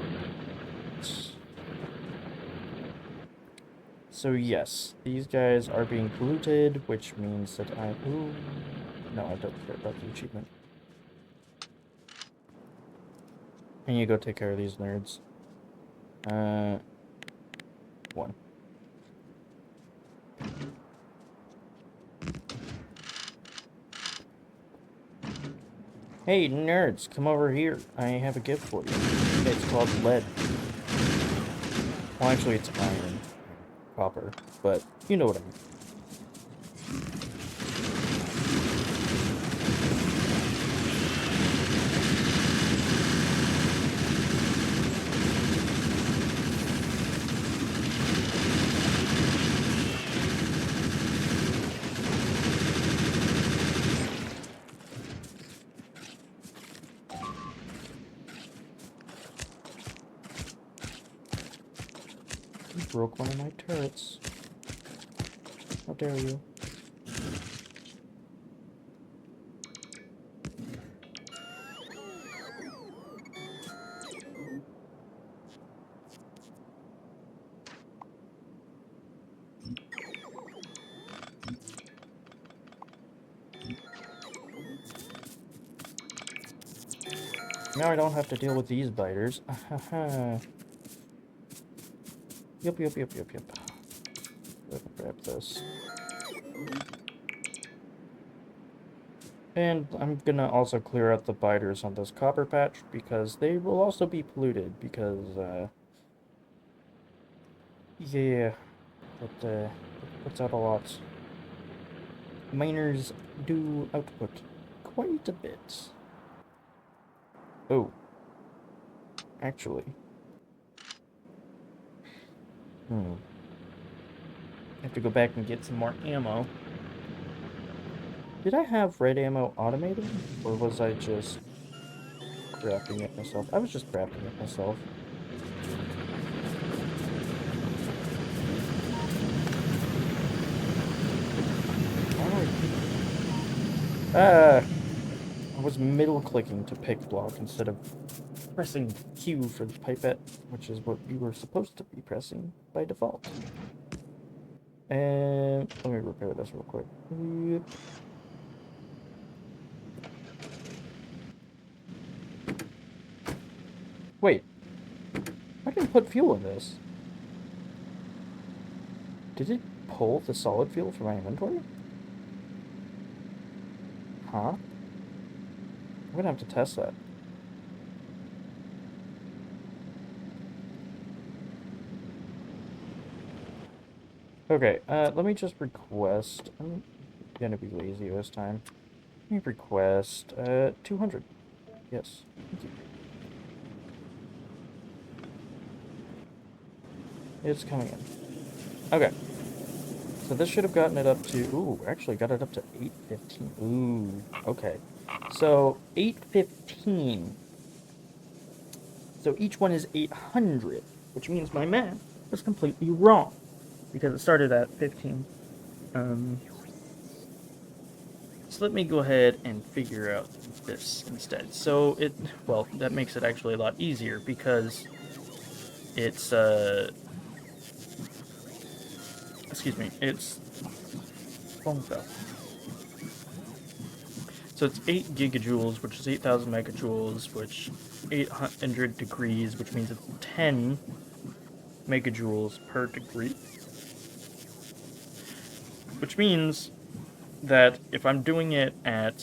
So yes, these guys are being polluted, which means that I... Ooh, no, I don't care about the achievement. And you go take care of these nerds. 1. Hey, nerds, come over here. I have a gift for you. It's called lead. Well, actually, it's iron. Copper. But, you know what I mean. You broke one of my turrets. How dare you? Now I don't have to deal with these biters. Yep. Grab this. And I'm gonna also clear out the biters on this copper patch because they will also be polluted because, yeah, it puts out a lot. Miners do output quite a bit. Oh. Actually. I have to go back and get some more ammo. Did I have red ammo automated? Or was I just crafting it myself? I was just crafting it myself. I was middle clicking to pick block instead of pressing Q for the pipette, which is what you were supposed to be pressing by default. And let me repair this real quick. Wait, I can put fuel in this. Did it pull the solid fuel from my inventory? Huh? I'm gonna have to test that. Okay, let me just request. I'm gonna be lazy this time. Let me request, 200. Yes, thank you. It's coming in. Okay. So this should have gotten it up to... Ooh, actually got it up to 815. Ooh, okay. So, 815. So each one is 800, which means my math was completely wrong. Because it started at 15. So let me go ahead and figure out this instead. So well, that makes it actually a lot easier because it's, excuse me, it's phone fell. So it's 8 gigajoules, which is 8,000 megajoules, which 800 degrees, which means it's 10 megajoules per degree. Which means that if I'm doing it at,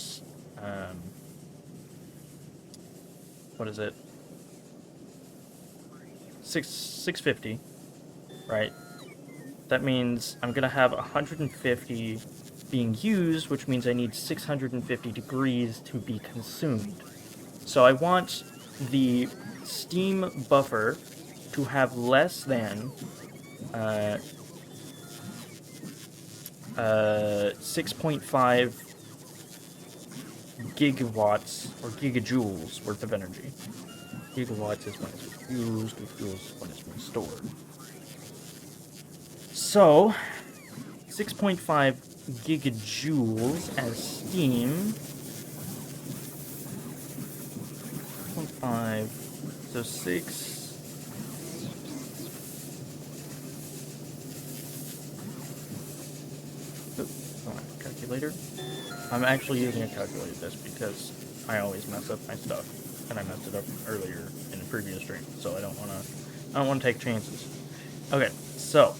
what is it? 650, right? That means I'm gonna have 150 being used, which means I need 650 degrees to be consumed. So I want the steam buffer to have less than 6.5 gigawatts or gigajoules worth of energy. Gigawatts is when it's used, joules is when it's been stored. So, 6.5 gigajoules as steam. 0.5, so 6. Calculator. I'm actually using a calculator this because I always mess up my stuff. and I messed it up earlier in a previous stream, so I don't wanna take chances. Okay, so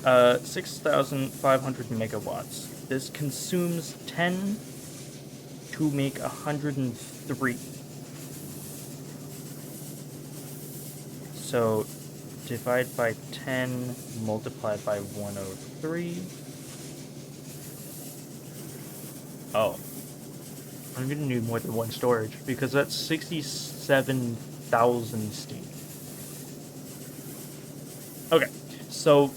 6,500 megawatts. This consumes 10 to make 103. So divide by 10 multiplied by 103. Oh, I'm gonna need more than one storage because that's 67,000 steam. Okay, so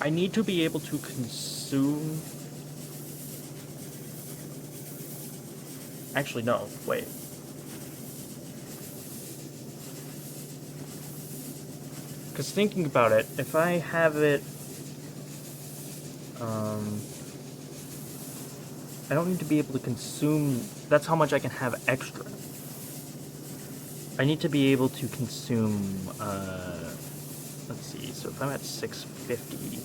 I need to be able to consume. Actually, no, wait. Because thinking about it, if I have it, I don't need to be able to consume. That's how much I can have extra. I need to be able to consume, let's see, so if I'm at 650,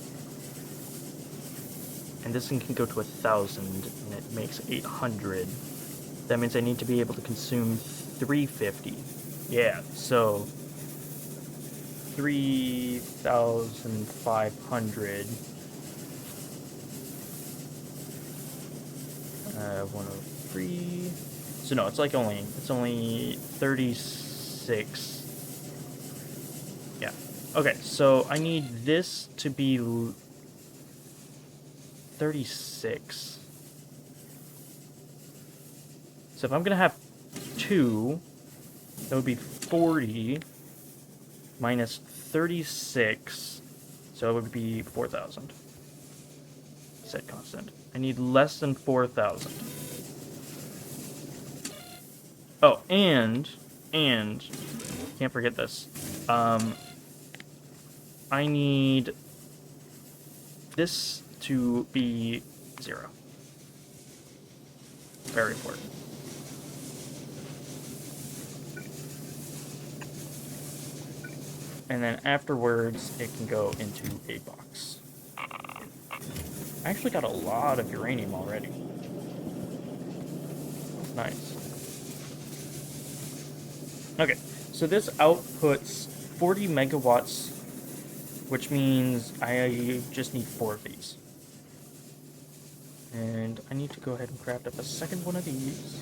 and this thing can go to 1,000, and it makes 800, that means I need to be able to consume 350. Yeah, so 3,500, 103. So no, it's only 36. Yeah. Okay, so I need this to be 36. So if I'm gonna have 2, that would be 40 minus 36, so it would be 4,000. Set constant. I need less than 4,000. Oh, and can't forget this. I need this to be 0. Very important. And then afterwards, it can go into a box. I actually got a lot of uranium already. That's nice. Okay, so this outputs 40 megawatts, which means I just need 4 of these. And I need to go ahead and craft up a second one of these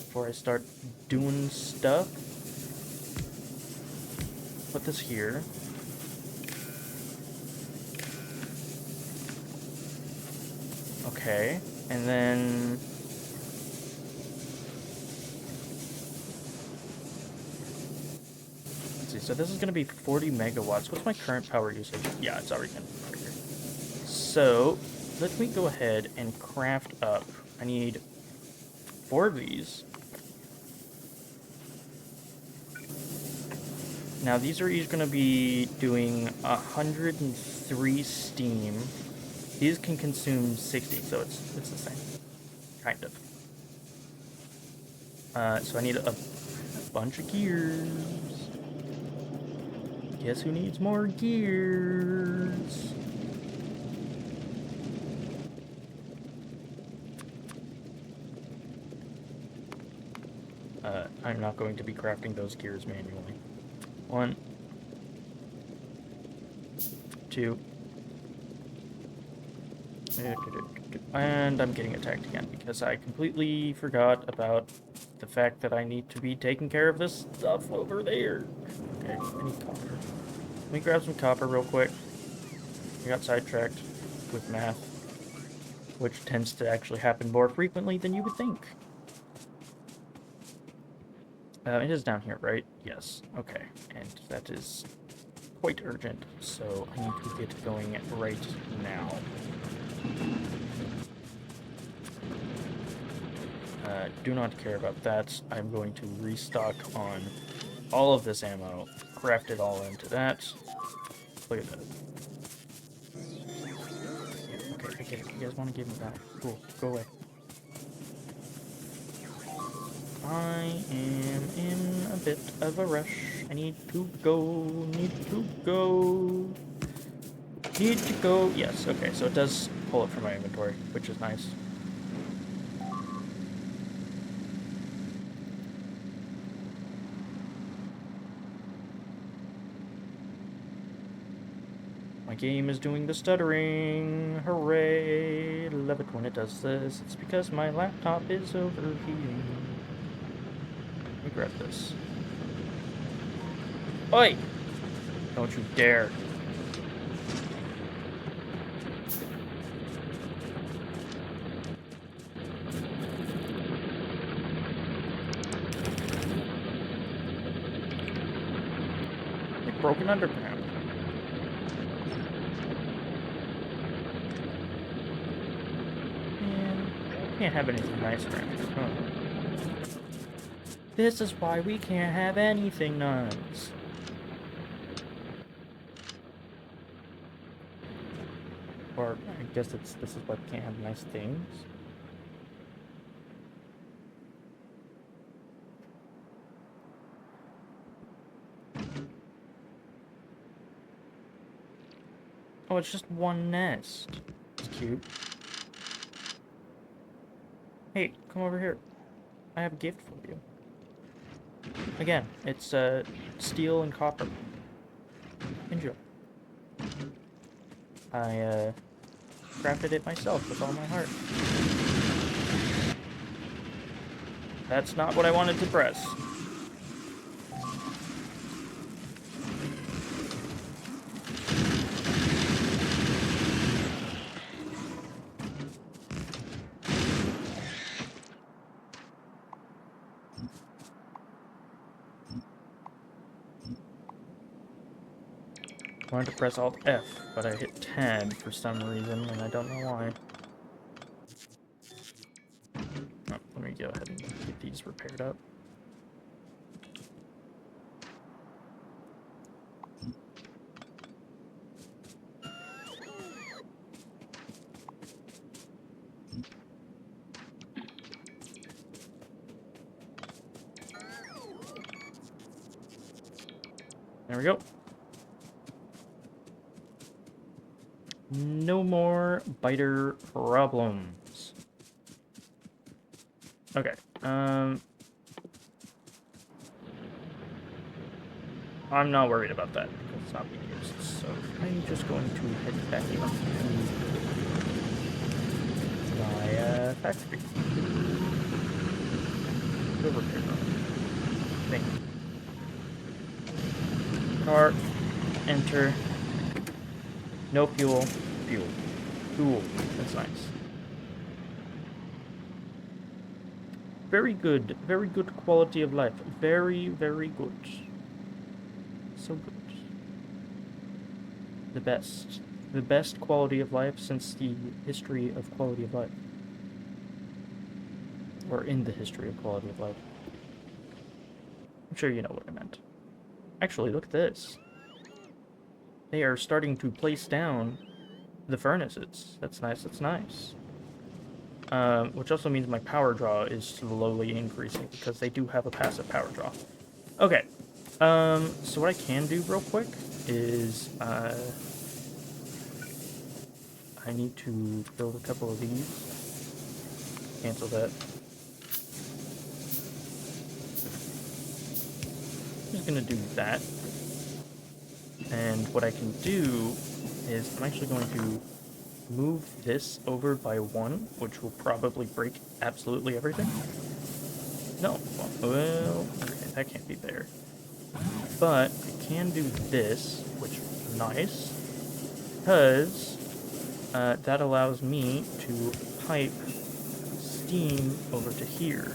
before I start doing stuff. Put this here. Okay, and then let's see, so this is going to be 40 megawatts. What's my current power usage? Yeah, it's already going to be here. So let me go ahead and craft up. I need 4 of these. Now these are each going to be doing 103 steam. These can consume 60, so it's the same, kind of. So I need a bunch of gears. Guess who needs more gears? I'm not going to be crafting those gears manually. 1, 2, and I'm getting attacked again because I completely forgot about the fact that I need to be taking care of this stuff over there. Okay, I need copper. Let me grab some copper real quick. I got sidetracked with math, which tends to actually happen more frequently than you would think. It is down here, right? Yes. Okay, and that is quite urgent, so I need to get going right now. Do not care about that. I'm going to restock on all of this ammo, craft it all into that. Look at that. Yeah, okay, I get it. You guys want to give me that? Cool, go away. I am in a bit of a rush. I need to go, Need to go... Yes, okay, so it does pull it from my inventory, which is nice. My game is doing the stuttering. Hooray! Love it when it does this. It's because my laptop is overheating. Let me grab this. Oi! Don't you dare. A broken underground. Man, can't have anything nice around here, huh? This is why we can't have anything nice. Or I guess this is why we can't have nice things. Oh, it's just one nest. It's cute. Hey, come over here. I have a gift for you. Again, it's steel and copper. Enjoy. I crafted it myself with all my heart. That's not what I wanted to press. I wanted to press Alt F, but I hit Tab for some reason, and I don't know why. Oh, let me go ahead and get these repaired up. There we go. No more biter problems. Okay, I'm not worried about that because it's not being used, so I'm just going to head back up to my factory. Go repair thing. Car, enter. No fuel, fuel. Fuel, that's nice. Very good quality of life. Very, very good. So good. The best. The best quality of life since the history of quality of life. Or in the history of quality of life. I'm sure you know what I meant. Actually, look at this. They are starting to place down the furnaces. That's nice, that's nice. Which also means my power draw is slowly increasing because they do have a passive power draw. Okay. So what I can do real quick is, I need to build a couple of these. Cancel that. I'm just gonna do that. And what I can do is I'm actually going to move this over by 1, which will probably break absolutely everything. No, well, okay, that can't be there. But I can do this, which is nice, because that allows me to pipe steam over to here.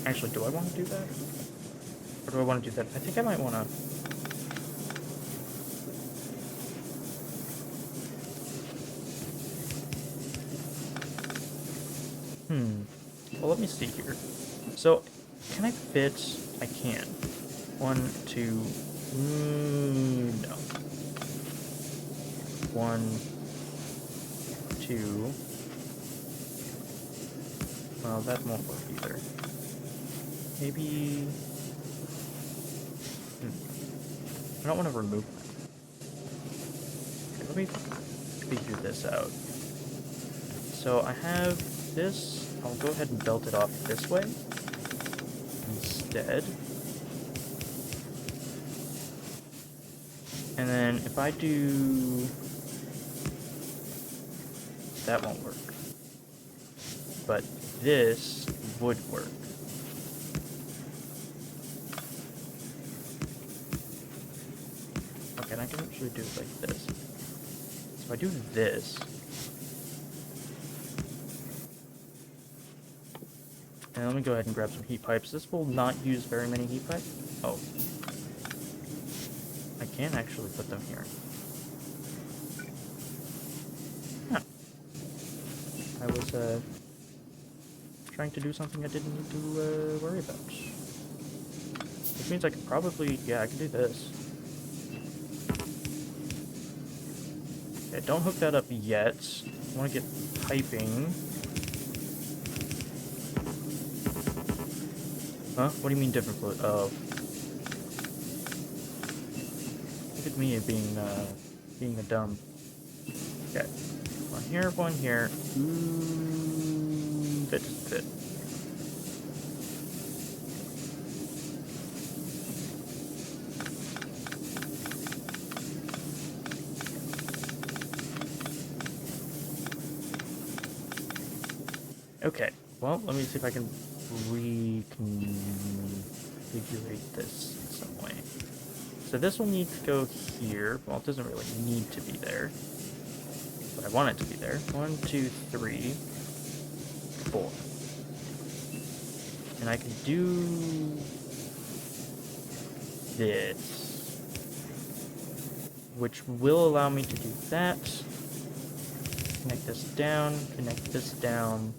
Actually, do I want to do that? Or do I want to do that? I think I might want to... Well, let me see here. So, can I fit... I can. 1, 2... no. 1, 2... Well, that won't work either. maybe... I don't want to remove that. Okay, let me figure this out. So I have this. I'll go ahead and belt it off this way instead. And then if I do... That won't work. But this would work. Okay, and I can actually do it like this. So if I do this... And let me go ahead and grab some heat pipes. This will not use very many heat pipes. Oh. I can actually put them here. Huh. I was, trying to do something I didn't need to, worry about. Which means I could probably... Yeah, I can do this. Okay, don't hook that up yet. I want to get piping. Huh? What do you mean different fluid? Oh. Look at me being a dumb. Okay. One here. Ooh, that doesn't fit. Okay. Well, let me see if I can reconfigure this in some way. So this will need to go here. Well, it doesn't really need to be there, but I want it to be there. 1, 2, 3, 4. And I can do this, which will allow me to do that. Connect this down, connect this down,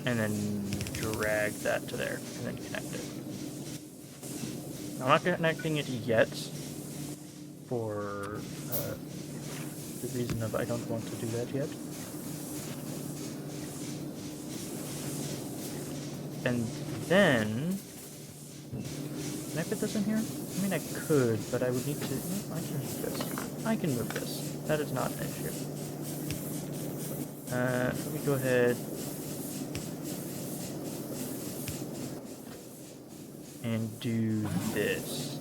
and then drag that to there, and then connect it. I'm not connecting it yet, for the reason of I don't want to do that yet. And then... Can I fit this in here? I mean, I could, but I would need to... I can move this. I can move this. That is not an issue. Let me go ahead... and do this.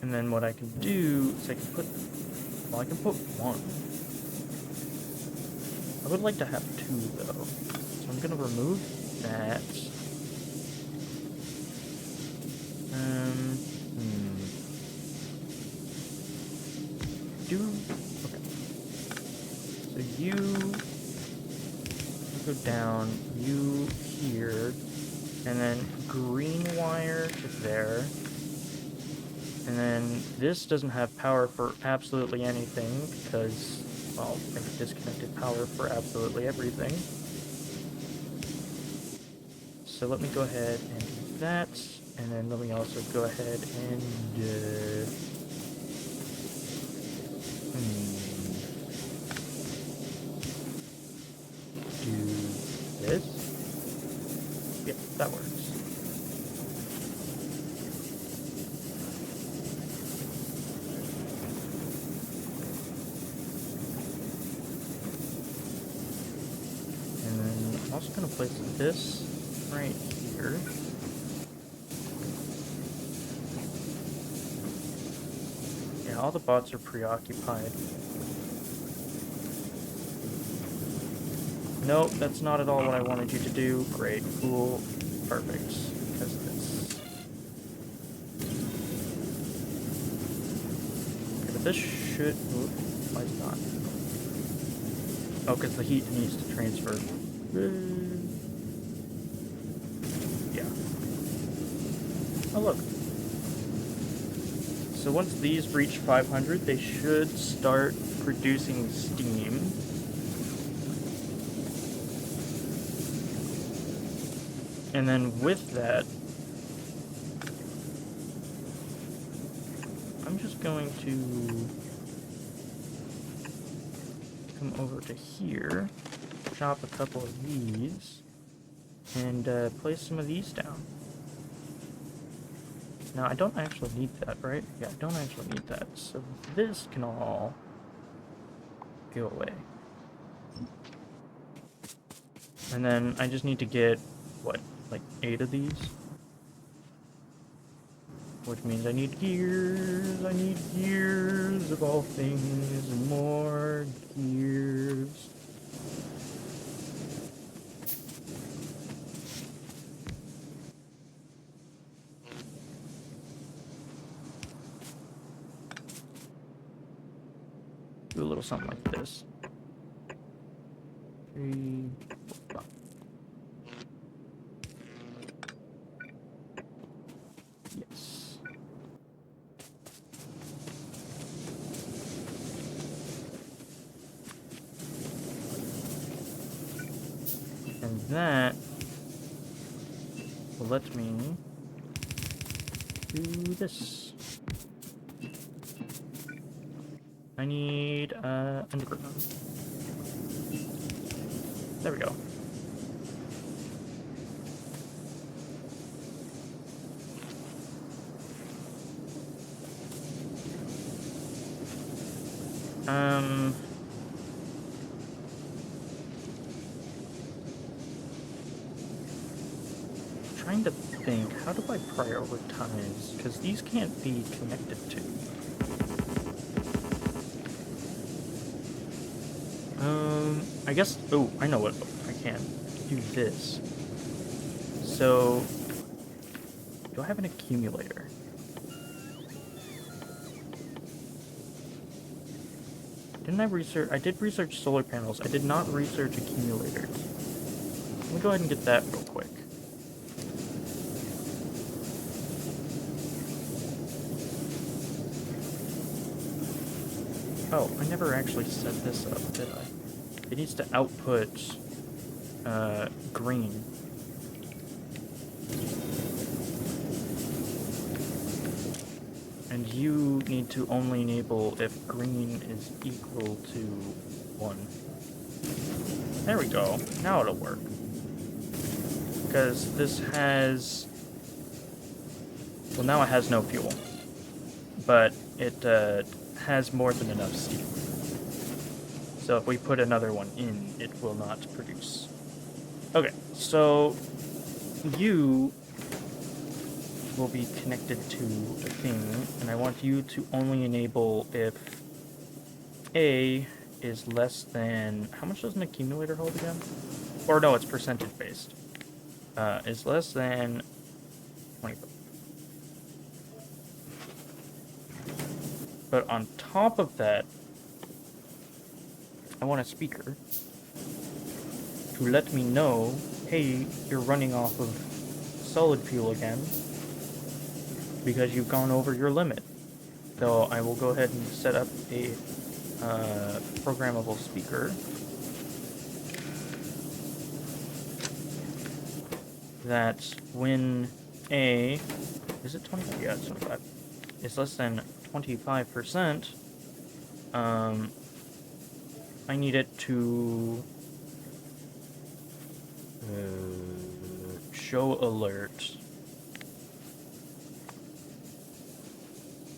And then what I can do is I can put, well, I can put one. I would like to have two though. So I'm gonna remove that. So you go down, you here, and then green wire to there. And then this doesn't have power for absolutely anything because, well, I've disconnected power for absolutely everything. So let me go ahead and do that, and then let me also go ahead and do this. Yep, that works. And then I'm also going to place this right here. Yeah, all the bots are preoccupied. Nope, that's not at all what I wanted you to do. Great, cool, perfect. Because this. Okay, but this should move. Why is it not? Oh, because the heat needs to transfer. Yeah. Oh, look. So once these reach 500, they should start producing steam. And then with that, I'm just going to come over to here, chop a couple of these, and place some of these down. Now, I don't actually need that, right? Yeah, I don't actually need that. So this can all go away. And then I just need to get, what, like 8 of these? Which means I need gears. I need gears of all things and more gears. Do a little something like this. 3, 4, 5. Yes. And that will let me do this. I need underground. There we go. Trying to think, how do I prioritize? Because these can't be connected to. I guess, oh, I know what I can do this. So, do I have an accumulator? Didn't I research? I did research solar panels. I did not research accumulators. Let me go ahead and get that real quick. Oh, I never actually set this up, did I? It needs to output green. And you need to only enable if green is equal to 1. There we go. Now it'll work. Because this has... Well, now it has no fuel. But it has more than enough steam. So if we put another one in, it will not produce. Okay, so you will be connected to a thing, and I want you to only enable if A is less than... How much does an accumulator hold again? Or no, it's percentage based. Is less than 20. But on top of that, I want a speaker to let me know, hey, you're running off of solid fuel again because you've gone over your limit. So I will go ahead and set up a programmable speaker that when A, is it 25? Yeah, it's 25. It's less than 25%, I need it to show alert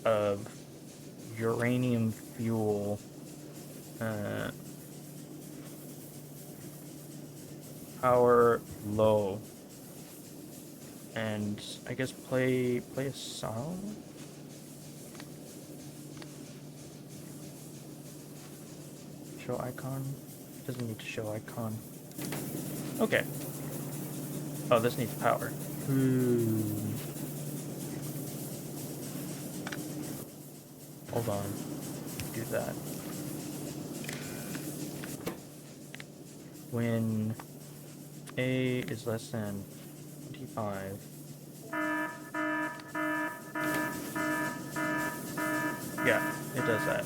of uranium fuel power low, and I guess play a song. Show icon? Doesn't need to show icon. Okay. Oh, this needs power. Hold on. Do that. When A is less than 25. Yeah, it does that.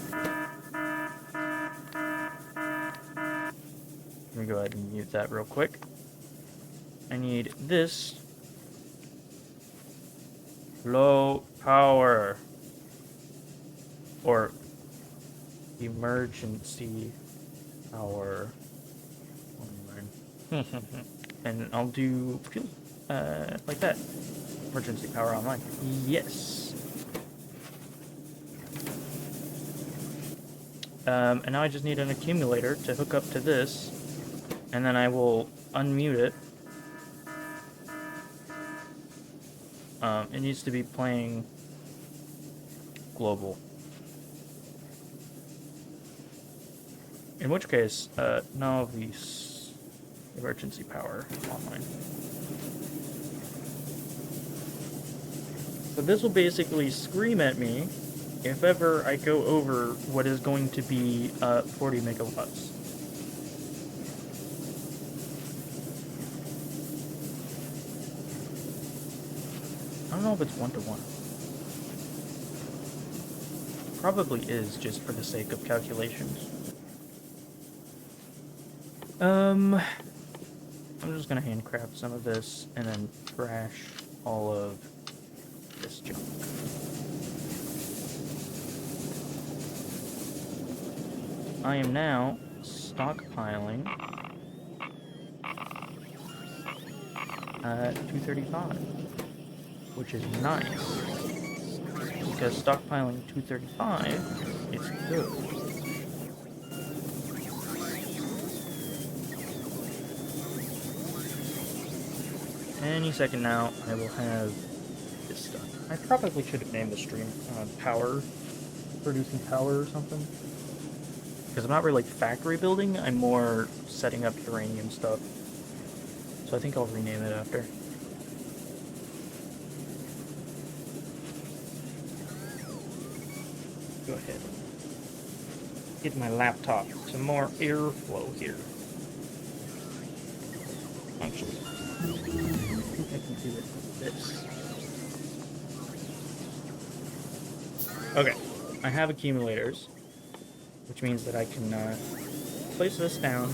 Let me go ahead and mute that real quick. I need this. Low power. Or emergency power online. And I'll do fuel, like that. Emergency power online. Yes. And now I just need an accumulator to hook up to this, and then I will unmute it. It needs to be playing global. In which case, none of these emergency power online. So this will basically scream at me if ever I go over what is going to be 40 megawatts. I don't know if it's 1-to-1. Probably is, just for the sake of calculations. I'm just gonna handcraft some of this and then trash all of this junk. I am now stockpiling 235, which is nice, because stockpiling 235 is good. Any second now, I will have this stuff. I probably should have named the stream power, producing power or something. Because I'm not really factory building, I'm more setting up uranium stuff. So I think I'll rename it after. Go ahead. Get my laptop some more airflow here. Actually, I think I can do it with this. Okay, I have accumulators, which means that I can place this down,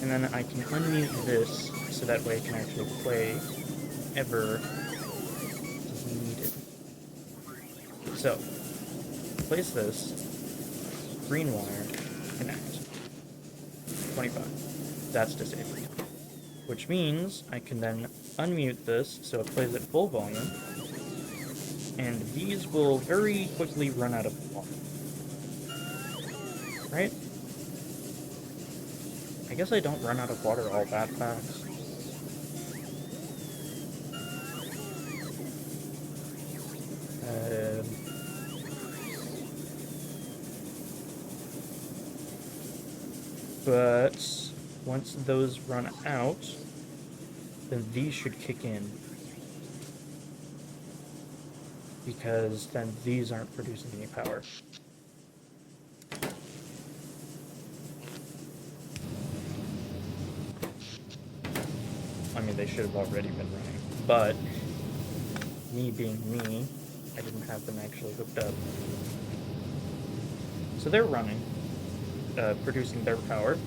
and then I can unmute this, so that way I can actually play ever is needed. So, place this, green wire, connect. 25. That's disabled. Which means I can then unmute this so it plays at full volume, and these will very quickly run out of water. Right? I guess I don't run out of water all that fast. But once those run out, then these should kick in. Because then these aren't producing any power. I mean, they should have already been running, but me being me, I didn't have them actually hooked up. So they're running, producing their power,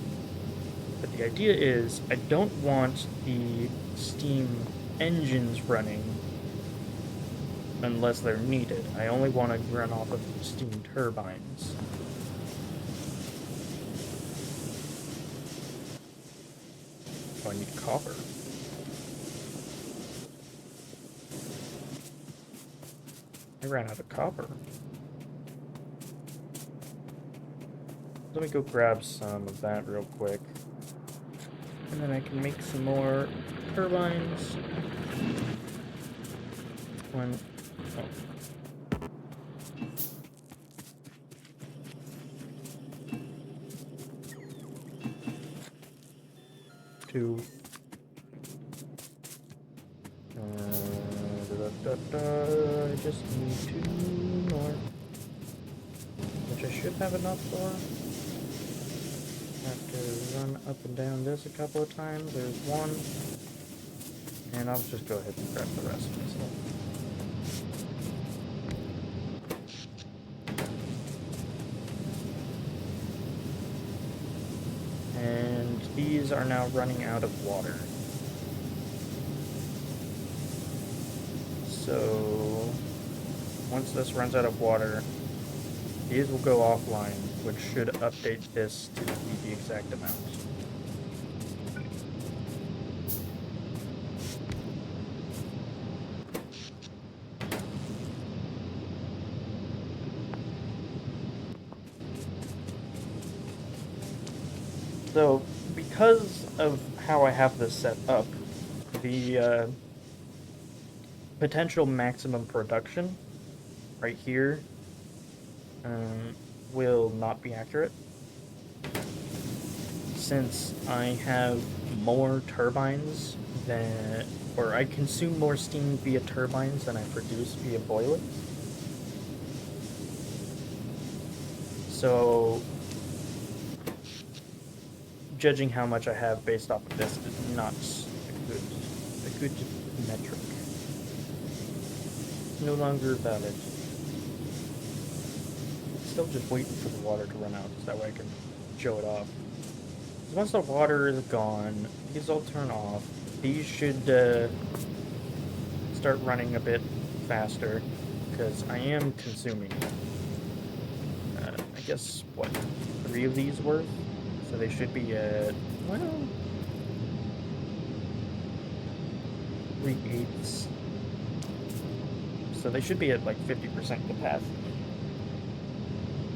but the idea is I don't want the steam engines running unless they're needed. I only want to run off of steam turbines. Oh, I need copper. I ran out of copper. Let me go grab some of that real quick. And then I can make some more turbines. One. Oh. Two. I just need 2 more. Which I should have enough for. Have to run up and down this a couple of times. There's one. And I'll just go ahead and grab the rest of this stuff. And these are now running out of water. So once this runs out of water, these will go offline. which should update this to be the exact amount. So, because of how I have this set up, the potential maximum production right here will not be accurate, since I have more turbines than, or I consume more steam via turbines than I produce via boilers. So, judging how much I have based off of this is not a good metric. It's no longer valid. Still just waiting for the water to run out, so that way I can show it off. Once the water is gone, these will turn off. These should start running a bit faster, because I am consuming, I guess, what, 3 of these worth? So they should be at, well, 3/8. So they should be at like 50% capacity,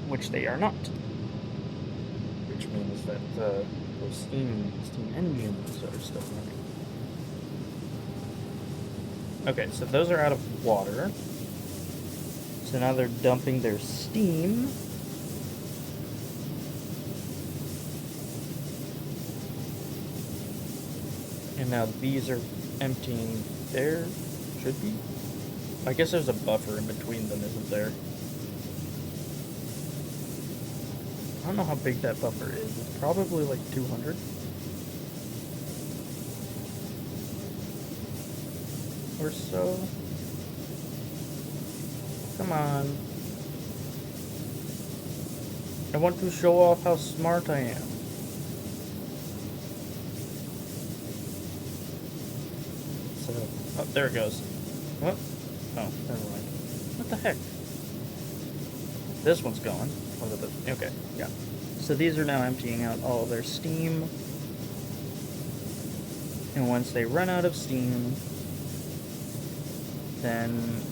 which they are not. Which means that those steam engines are still running. Okay, so those are out of water. So now they're dumping their steam. And now these are emptying there. Should be. I guess there's a buffer in between them, isn't there? I don't know how big that buffer is. It's probably like 200. Or so. Come on. I want to show off how smart I am. So, oh, there it goes. What? Oh, never mind. What the heck? This one's going. Okay, yeah. So these are now emptying out all of their steam. And once they run out of steam, then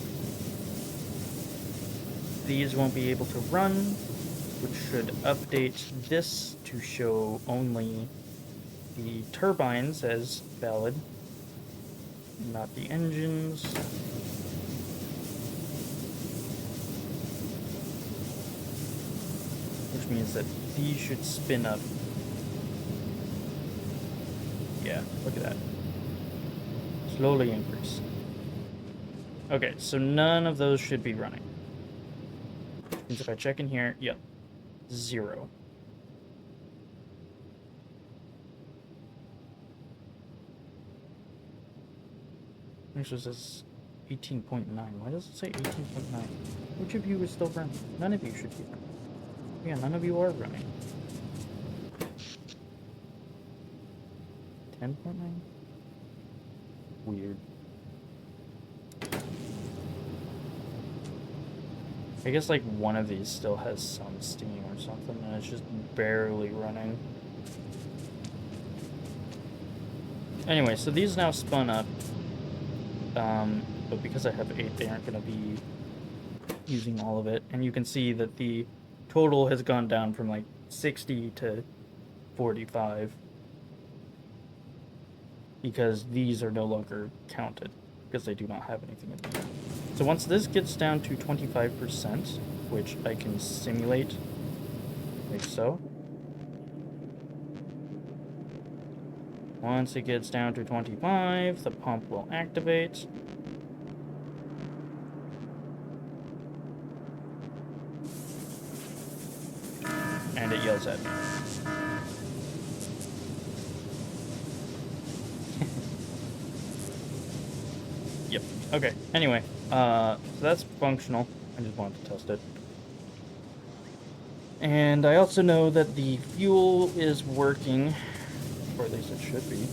these won't be able to run, which should update this to show only the turbines as valid, not the engines. Which means that these should spin up. Yeah, look at that. Slowly increase. Okay, so none of those should be running. Which means if I check in here, yep, 0. Actually, it says 18.9. Why does it say 18.9? Which of you is still running? None of you should be running. Yeah, none of you are running. 10.9? Weird. I guess like one of these still has some steam or something, and it's just barely running. Anyway, so these now spun up. But because I have 8, they aren't going to be using all of it. And you can see that the total has gone down from like 60 to 45. Because these are no longer counted. Because they do not have anything in them. So once this gets down to 25%, which I can simulate, like so. Once it gets down to 25, the pump will activate. And it yells at me. Yep. Okay. Anyway, so that's functional. I just wanted to test it. And I also know that the fuel is working. Or at least it should be.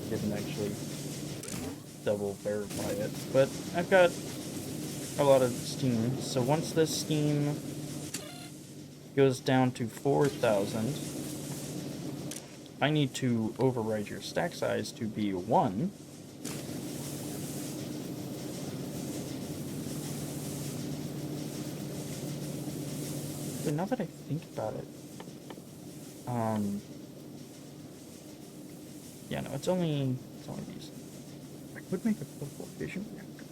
Didn't actually double verify it. But I've got a lot of steam. So once this steam goes down to 4,000. I need to override your stack size to be 1. But now that I think about it, yeah, no, it's only these. I could make a portable fission reactor.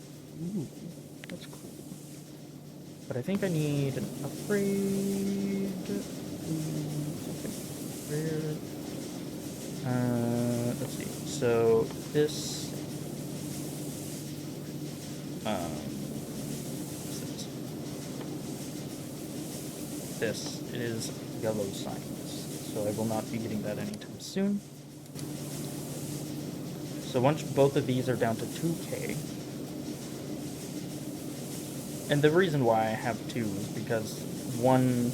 Ooh, that's cool. But I think I need an upgrade. Something rare. Let's see. So this, this is yellow science, so I will not be getting that anytime soon. So once both of these are down to 2k, and the reason why I have 2 is because one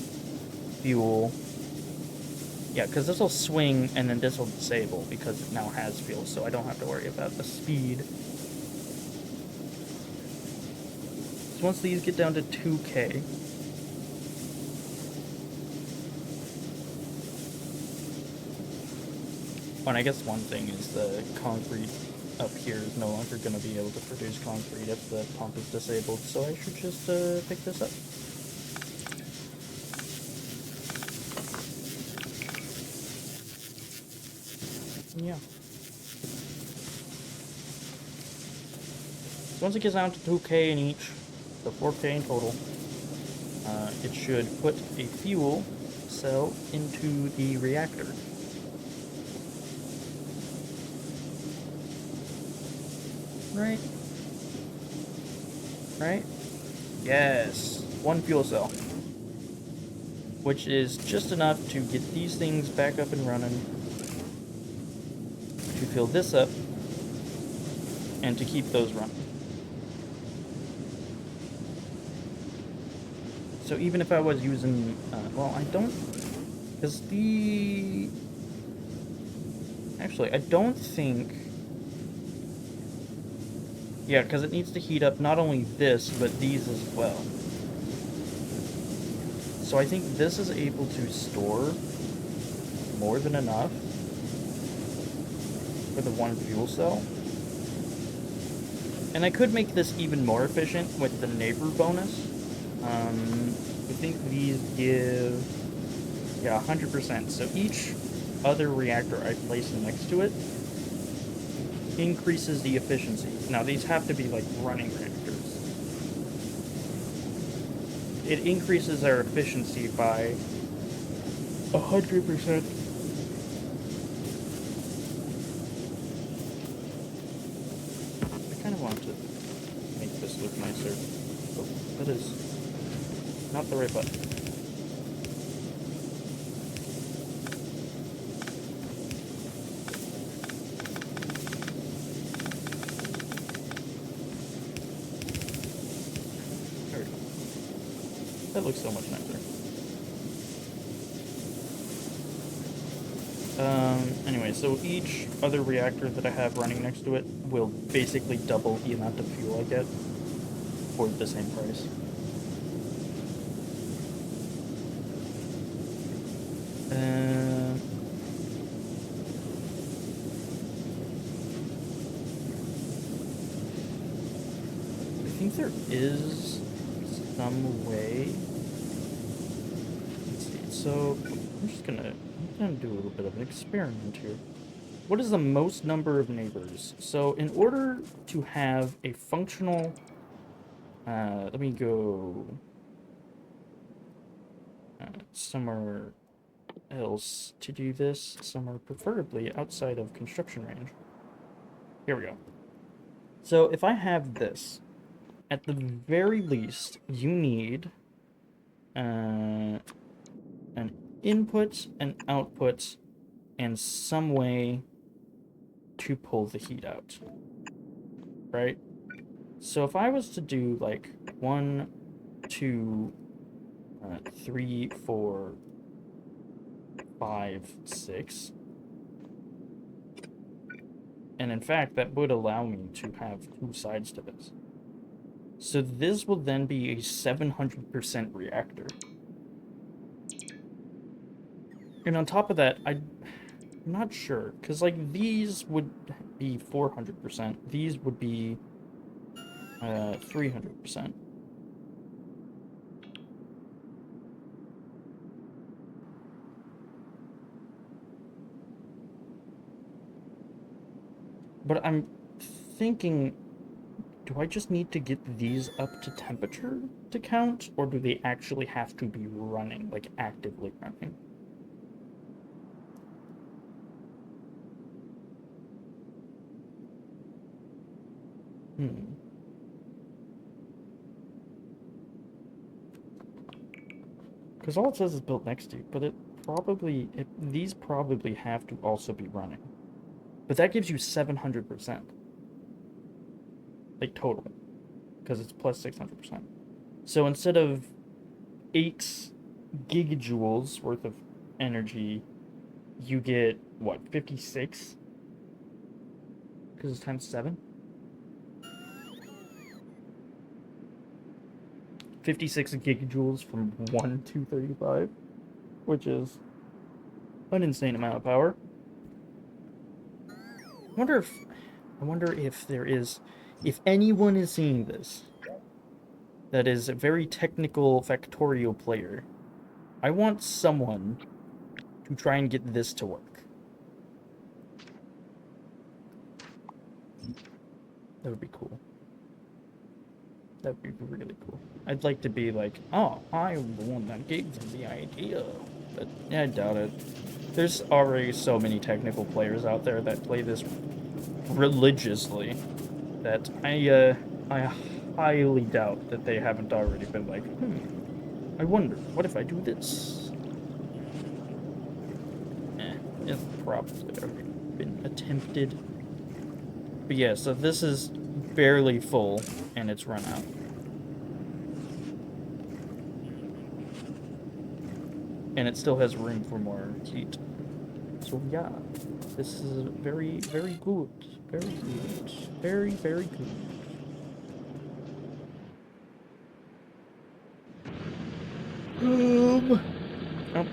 fuel, yeah, because this will swing and then this will disable because it now has fuel, so I don't have to worry about the speed. So once these get down to 2k, well, and I guess one thing is the concrete up here is no longer going to be able to produce concrete if the pump is disabled, so I should just pick this up. Yeah. So once it gets down to 2k in each, so 4k in total, it should put a fuel cell into the reactor. Right? Right? Yes. One fuel cell. Which is just enough to get these things back up and running, to fill this up, and to keep those running. So even if I was using, well, I don't, because actually, I don't think, yeah, because it needs to heat up not only this, but these as well. So I think this is able to store more than enough for the one fuel cell. And I could make this even more efficient with the neighbor bonus. I think these give, yeah, 100%. So each other reactor I place next to it increases the efficiency. Now these have to be like running reactors. It increases their efficiency by 100%. I kind of want to make this look nicer. Oh, that is not the right button. There we go. That looks so much nicer. Anyway, so each other reactor that I have running next to it will basically double the amount of fuel I get for the same price. I think there is some way. Let's see. So I'm gonna do a little bit of an experiment here. What is the most number of neighbors? So in order to have a functional, let me go somewhere else to do this, somewhere preferably outside of construction range. Here we go. So if I have this, at the very least, you need an input, an output, and some way to pull the heat out, right? So if I was to do like 1, 2, 3, 4, 5, 6, and in fact that would allow me to have 2 sides to this. So this will then be a 700% reactor. And on top of that, I'm not sure, because, like, these would be 400%. These would be 300%. But I'm thinking, do I just need to get these up to temperature to count, or do they actually have to be running, like actively running? Hmm. Because all it says is built next to you, but these probably have to also be running. But that gives you 700%, like total, because it's plus 600%. So instead of 8 gigajoules worth of energy, you get what, 56? Because it's times 7? 56 gigajoules from 1 to 35, which is an insane amount of power. Wonder if I wonder if there is, if anyone is seeing this, that is a very technical Factorio player. I want someone to try and get this to work. That would be cool. That would be really cool. I'd like to be like, oh, I'm the one that gave them the idea. But yeah, I doubt it. There's already so many technical players out there that play this religiously that I highly doubt that they haven't already been like, I wonder, what if I do this? It's probably already been attempted. But yeah, so this is barely full, and it's run out. And it still has room for more heat. So yeah, this is very, very good. Very good. Very, very good. Oh,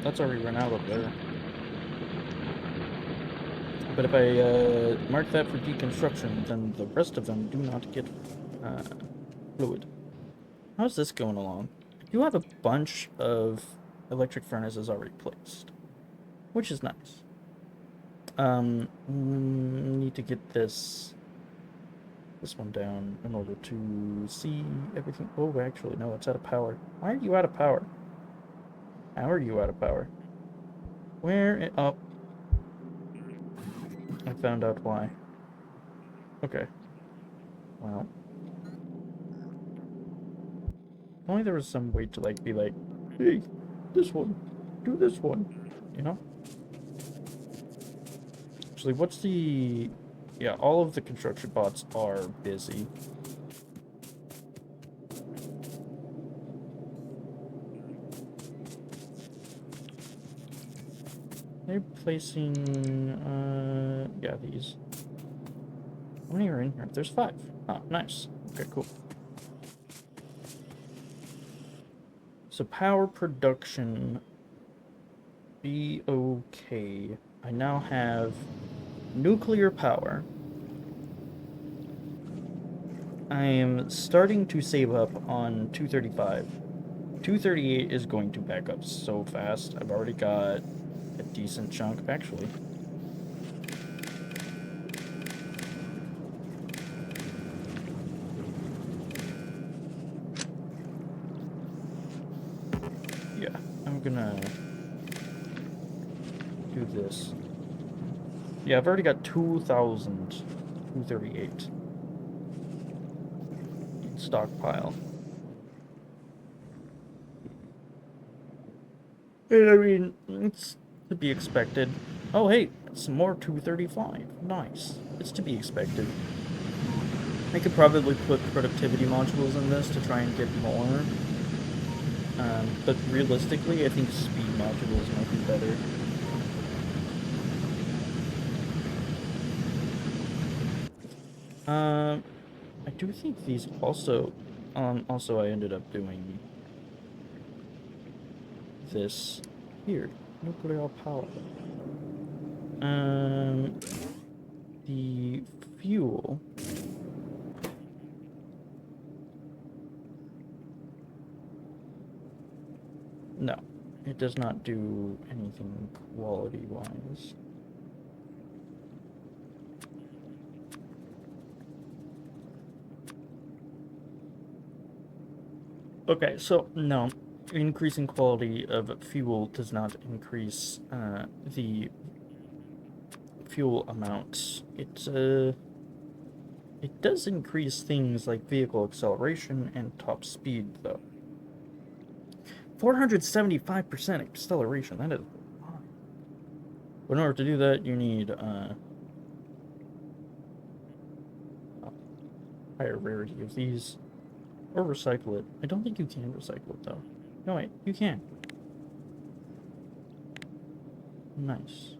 that's already run out up there. But if I mark that for deconstruction, then the rest of them do not get uh, fluid. How's this going along? I do have a bunch of electric furnaces already placed, which is nice. Need to get this one down in order to see everything. Oh, actually, no, it's out of power. Why are you out of power? How are you out of power? Where? Oh, I found out why. Okay. Well, if only there was some way to like be like, hey, this one, do this one, you know? Actually, what's the? Yeah, all of the construction bots are busy. They're placing, yeah, these. How many are in here? There's 5. Oh, nice. Okay, cool. So power production, be okay. I now have nuclear power. I am starting to save up on 235. 238 is going to back up so fast. I've already got a decent chunk, actually. Yeah, I'm gonna do this. Yeah, I've already got 2,238 in stockpile. And I mean, it's to be expected. Oh, hey, some more 235. Nice. It's to be expected. I could probably put productivity modules in this to try and get more. But realistically, I think speed modules might be better. I do think these also, also I ended up doing this here. Nuclear power. The fuel. No, it does not do anything quality-wise. Okay, so no, increasing quality of fuel does not increase the fuel amount. It does increase things like vehicle acceleration and top speed, though. 475% acceleration, that is a lot. But in order to do that, you need a higher rarity of these. Or recycle it. I don't think you can recycle it, though. No, wait, you can. Nice.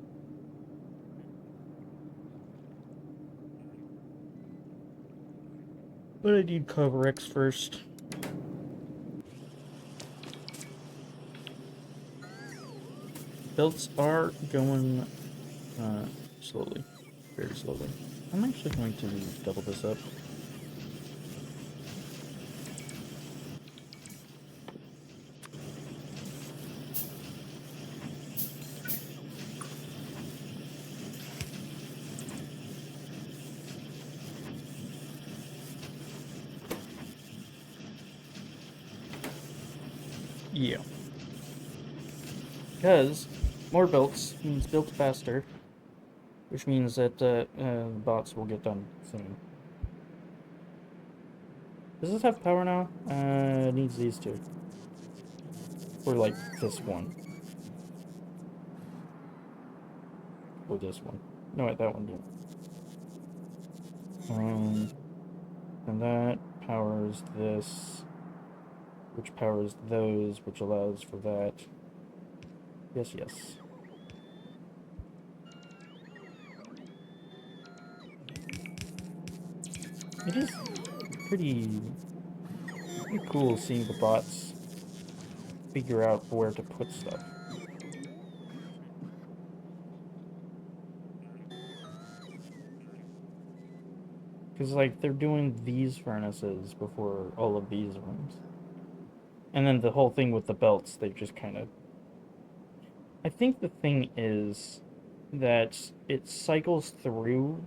But I need cover X first. Belts are going slowly. Very slowly. I'm actually going to double this up. Yeah. Because more belts means built faster, which means that bots will get done soon. Does this have power now? It needs these two. Or like this one. Or this one. No, wait, that one didn't. And that powers this, which powers those, which allows for that. Yes, yes. It is pretty cool seeing the bots figure out where to put stuff. Because, like, they're doing these furnaces before all of these ones. And then the whole thing with the belts, they just kind of... I think the thing is that it cycles through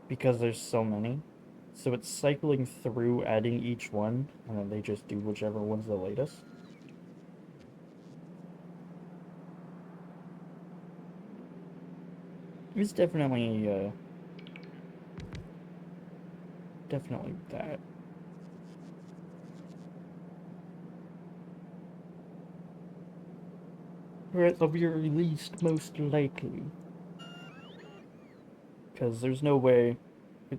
because there's so many. So it's cycling through adding each one, and then they just do whichever one's the latest. It's definitely that. Or at the very least, most likely. Because there's no way...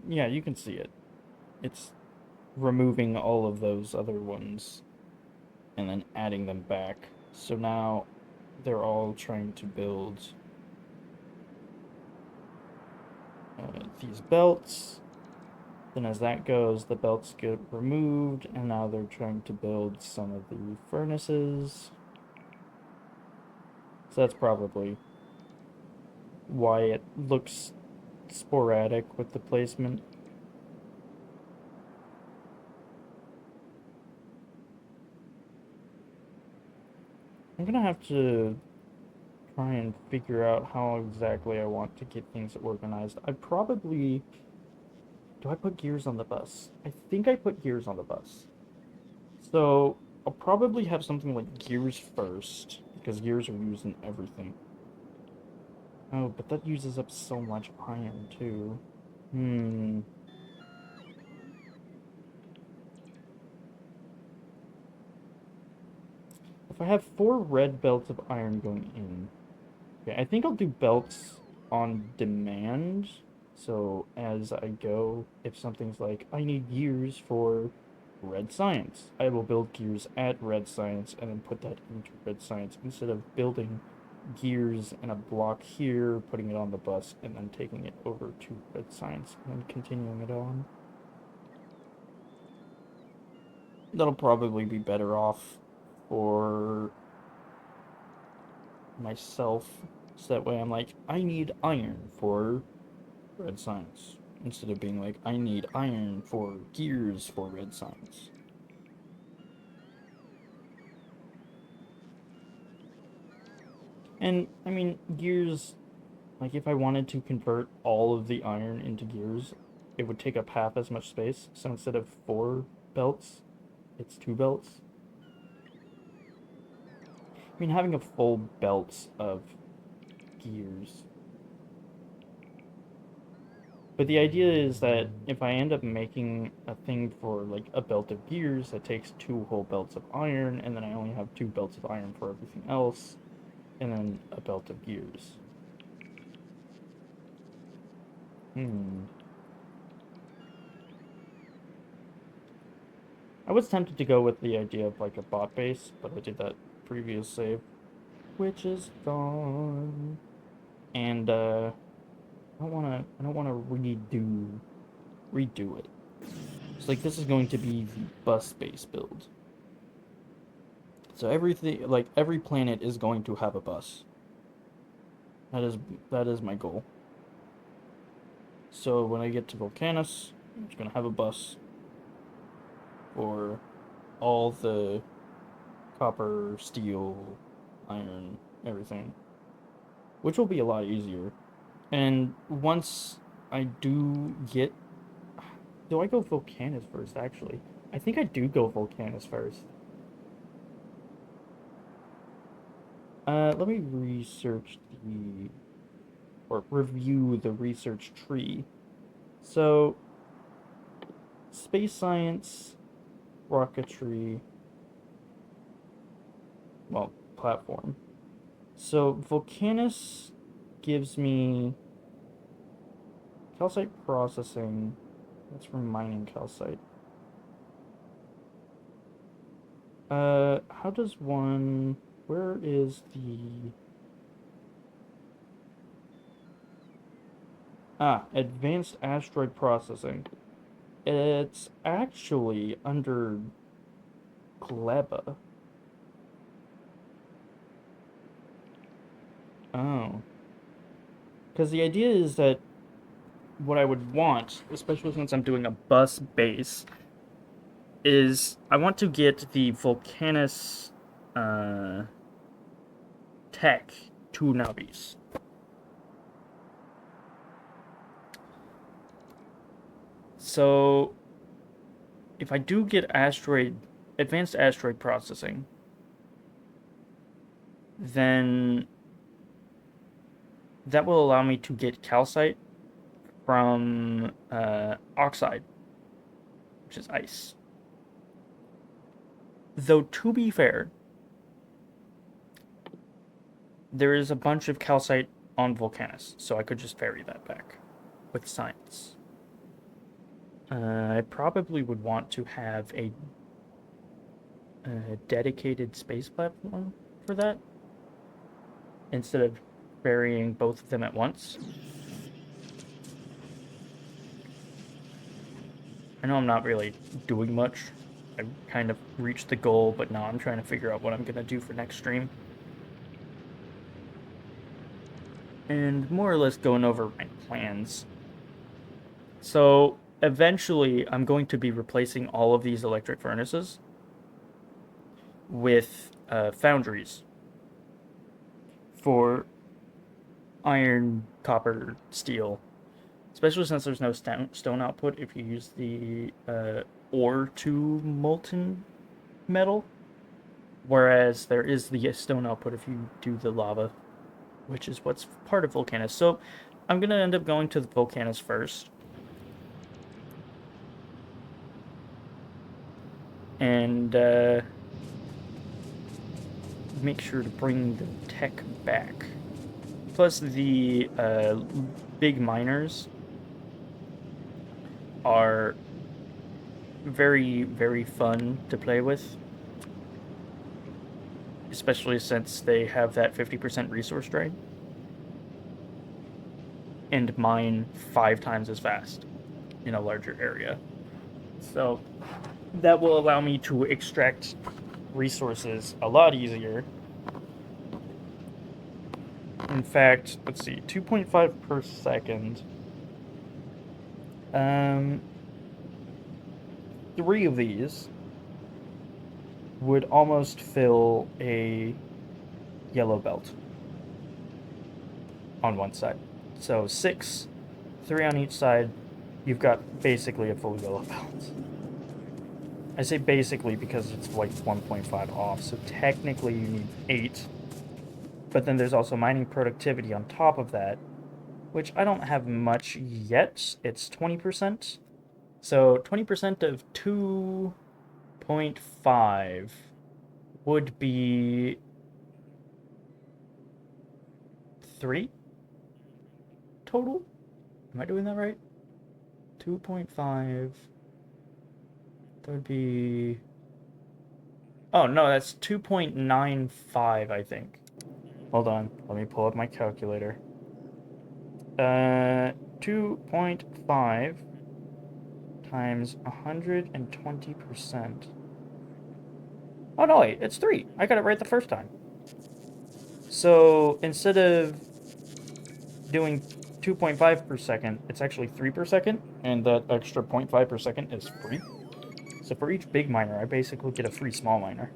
Yeah, you can see it. It's removing all of those other ones and then adding them back. So now they're all trying to build these belts. Then as that goes, the belts get removed, and now they're trying to build some of the furnaces. So that's probably why it looks sporadic with the placement. I'm gonna have to try and figure out how exactly I want to get things organized. I probably... Do I put gears on the bus? I think I put gears on the bus. So I'll probably have something like gears first, because gears are used in everything. Oh, but that uses up so much iron, too. If I have 4 red belts of iron going in... Okay, I think I'll do belts on demand. So as I go, if something's like, I need gears for red science, I will build gears at red science and then put that into red science instead of building gears in a block here, putting it on the bus, and then taking it over to red science and then continuing it on. That'll probably be better off for myself, so that way I'm like, I need iron for red science, instead of being like, I need iron for gears for red science. And I mean, gears, like if I wanted to convert all of the iron into gears, it would take up half as much space. So instead of 4 belts, it's 2 belts. I mean, having a full belt of gears. But the idea is that if I end up making a thing for like a belt of gears that takes 2 whole belts of iron, and then I only have 2 belts of iron for everything else, and then a belt of gears. Hmm. I was tempted to go with the idea of like a bot base, but I did that previous save, which is gone. And I don't wanna redo it. It's like this is going to be the bus base build. So everything, like every planet is going to have a bus. That is that is my goal. So when I get to Volcanus, I'm just gonna have a bus for all the copper, steel, iron, everything, which will be a lot easier. And once I do get, do I go Volcanus first? Actually, I think I do go Volcanus first. Let me research the or review the research tree. So, space science, rocketry, well, platform. So, Volcanus gives me calcite processing. That's for mining calcite. How does one. Where is the. Ah, advanced asteroid processing. It's actually under Gleba. Oh. Because the idea is that what I would want, especially since I'm doing a bus base, is I want to get the Volcanus uh, tech to Navis. So if I do get advanced asteroid processing, then that will allow me to get calcite from oxide, which is ice. Though, to be fair, there is a bunch of calcite on Volcanus, so I could just ferry that back with science. I probably would want to have a dedicated space platform for that instead of ferrying both of them at once. I know I'm not really doing much. I've kind of reached the goal, but now I'm trying to figure out what I'm going to do for next stream. And more or less going over my plans. So eventually, I'm going to be replacing all of these electric furnaces with foundries for iron, copper, steel. Especially since there's no stone output if you use the ore to molten metal. Whereas there is the stone output if you do the lava, which is what's part of Volcanus. So I'm going to end up going to the Volcanus first. And make sure to bring the tech back. Plus, the big miners are very, very fun to play with. Especially since they have that 50% resource drain. And mine 5 times as fast in a larger area. So that will allow me to extract resources a lot easier In fact, let's see, 2.5 per second. Um, 3 of these would almost fill a yellow belt on one side. So 6, 3 on each side, you've got basically a full yellow belt. I say basically because it's like 1.5 off, so technically you need 8. But then there's also mining productivity on top of that, which I don't have much yet. It's 20%. So 20% of 2.5 would be 3 total. Am I doing that right? 2.5. That would be. Oh, no, that's 2.95, I think. Hold on. Let me pull up my calculator. 2.5 times 120%. Oh, no, wait, it's 3. I got it right the first time. So instead of doing 2.5 per second, it's actually 3 per second, and that extra 0.5 per second is free. So for each big miner, I basically get a free small miner.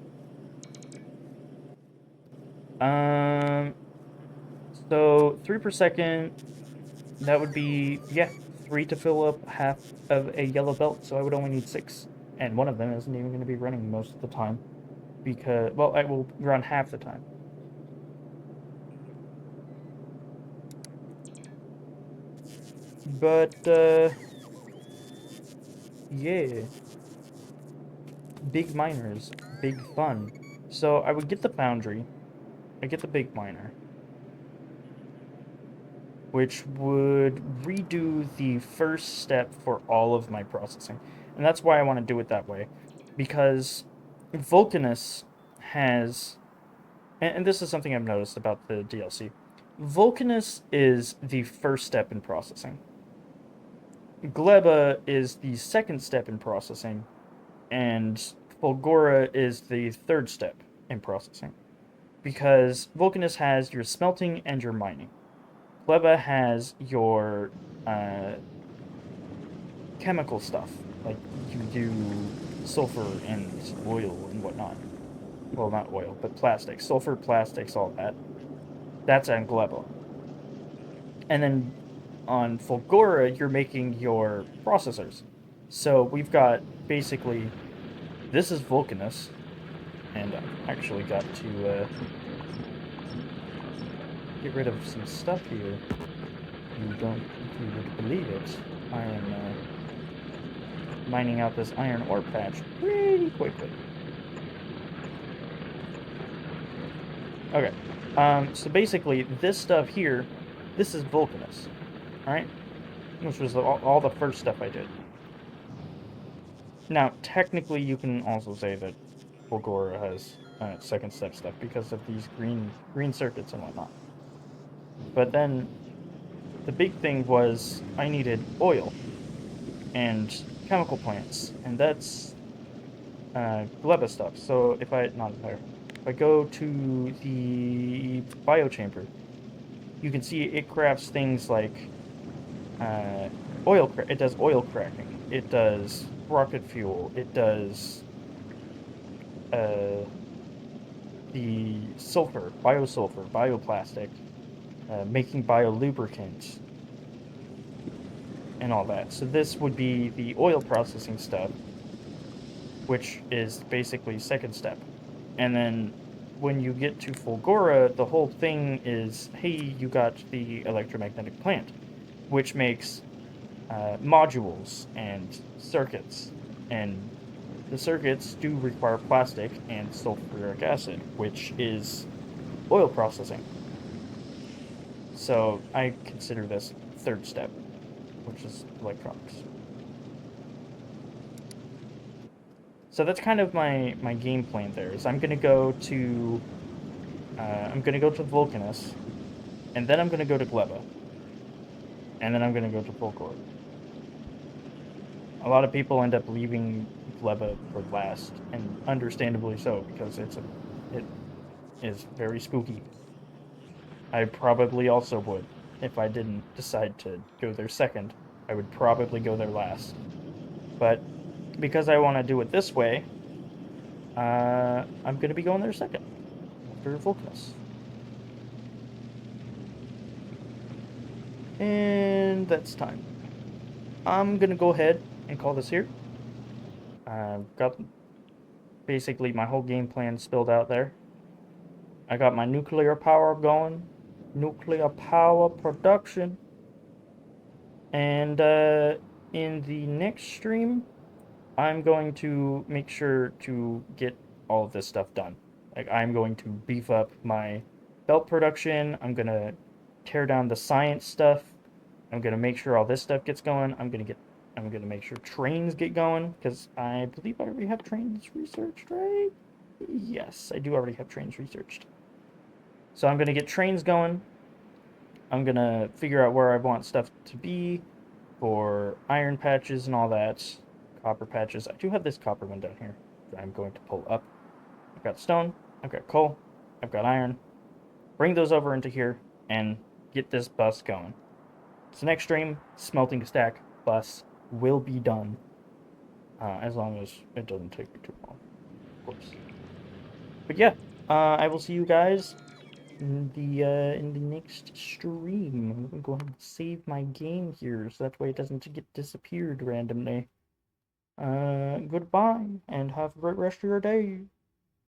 Um, so 3 per second, that would be, yeah, 3 to fill up half of a yellow belt, so I would only need 6. And one of them isn't even going to be running most of the time, because, well, I will run half the time. But, yeah. Big miners, big fun. So I would get the foundry, I get the big miner, which would redo the first step for all of my processing. And that's why I want to do it that way. Because Vulcanus has, and this is something I've noticed about the DLC, Vulcanus is the first step in processing. Gleba is the second step in processing, and Fulgora is the third step in processing. Because Vulcanus has your smelting and your mining. Gleba has your uh, chemical stuff, like you do sulfur and oil and whatnot. Well, not oil, but plastics, sulfur, plastics, all that. That's on Gleba. And then on Fulgora, you're making your processors. So we've got basically this is Vulcanus, and I've actually got to get rid of some stuff here. You would believe it. I am mining out this iron ore patch pretty quickly. Okay. So basically, this stuff here, this is Vulcanus, alright? Which was all the first stuff I did. Now, technically, you can also say that Fulgora has second step stuff because of these green circuits and whatnot. But then, the big thing was I needed oil and chemical plants, and that's Gleba stuff. So if I not there, if I go to the biochamber, you can see it crafts things like oil. It does oil cracking. It does rocket fuel. It does uh, the sulfur, biosulfur, bioplastic, making biolubricant, and all that. So this would be the oil processing stuff, which is basically second step. And then when you get to Fulgora, the whole thing is, hey, you got the electromagnetic plant, which makes modules and circuits. And the circuits do require plastic and sulfuric acid, which is oil processing. So I consider this third step, which is electronics. So that's kind of my game plan there. Is I'm gonna go to Vulcanus, and then I'm gonna go to Gleba, and then I'm gonna go to Fulgor. A lot of people end up leaving Gleba for last, and understandably so because it is very spooky. I probably also would if I didn't decide to go there second. I would probably go there last. But because I want to do it this way, I'm going to be going there second after Vulcanus. And that's time. I'm going to go ahead and call this here. I've got basically my whole game plan spilled out there. I got my nuclear power going, nuclear power production, and in the next stream, I'm going to make sure to get all of this stuff done. Like, I'm going to beef up my belt production. I'm gonna tear down the science stuff. I'm gonna make sure all this stuff gets going. I'm gonna make sure trains get going because I believe I already have trains researched, right? Yes, I do already have trains researched. So I'm gonna get trains going. I'm gonna figure out where I want stuff to be for iron patches and all that. Copper patches. I do have this copper one down here that I'm going to pull up. I've got stone, I've got coal, I've got iron. Bring those over into here and get this bus going. So next stream, smelting stack bus will be done. As long as it doesn't take me too long, of course. But yeah, I will see you guys in the next stream. I'm gonna go ahead and save my game here so that way it doesn't get disappeared randomly. Goodbye and have a great rest of your day.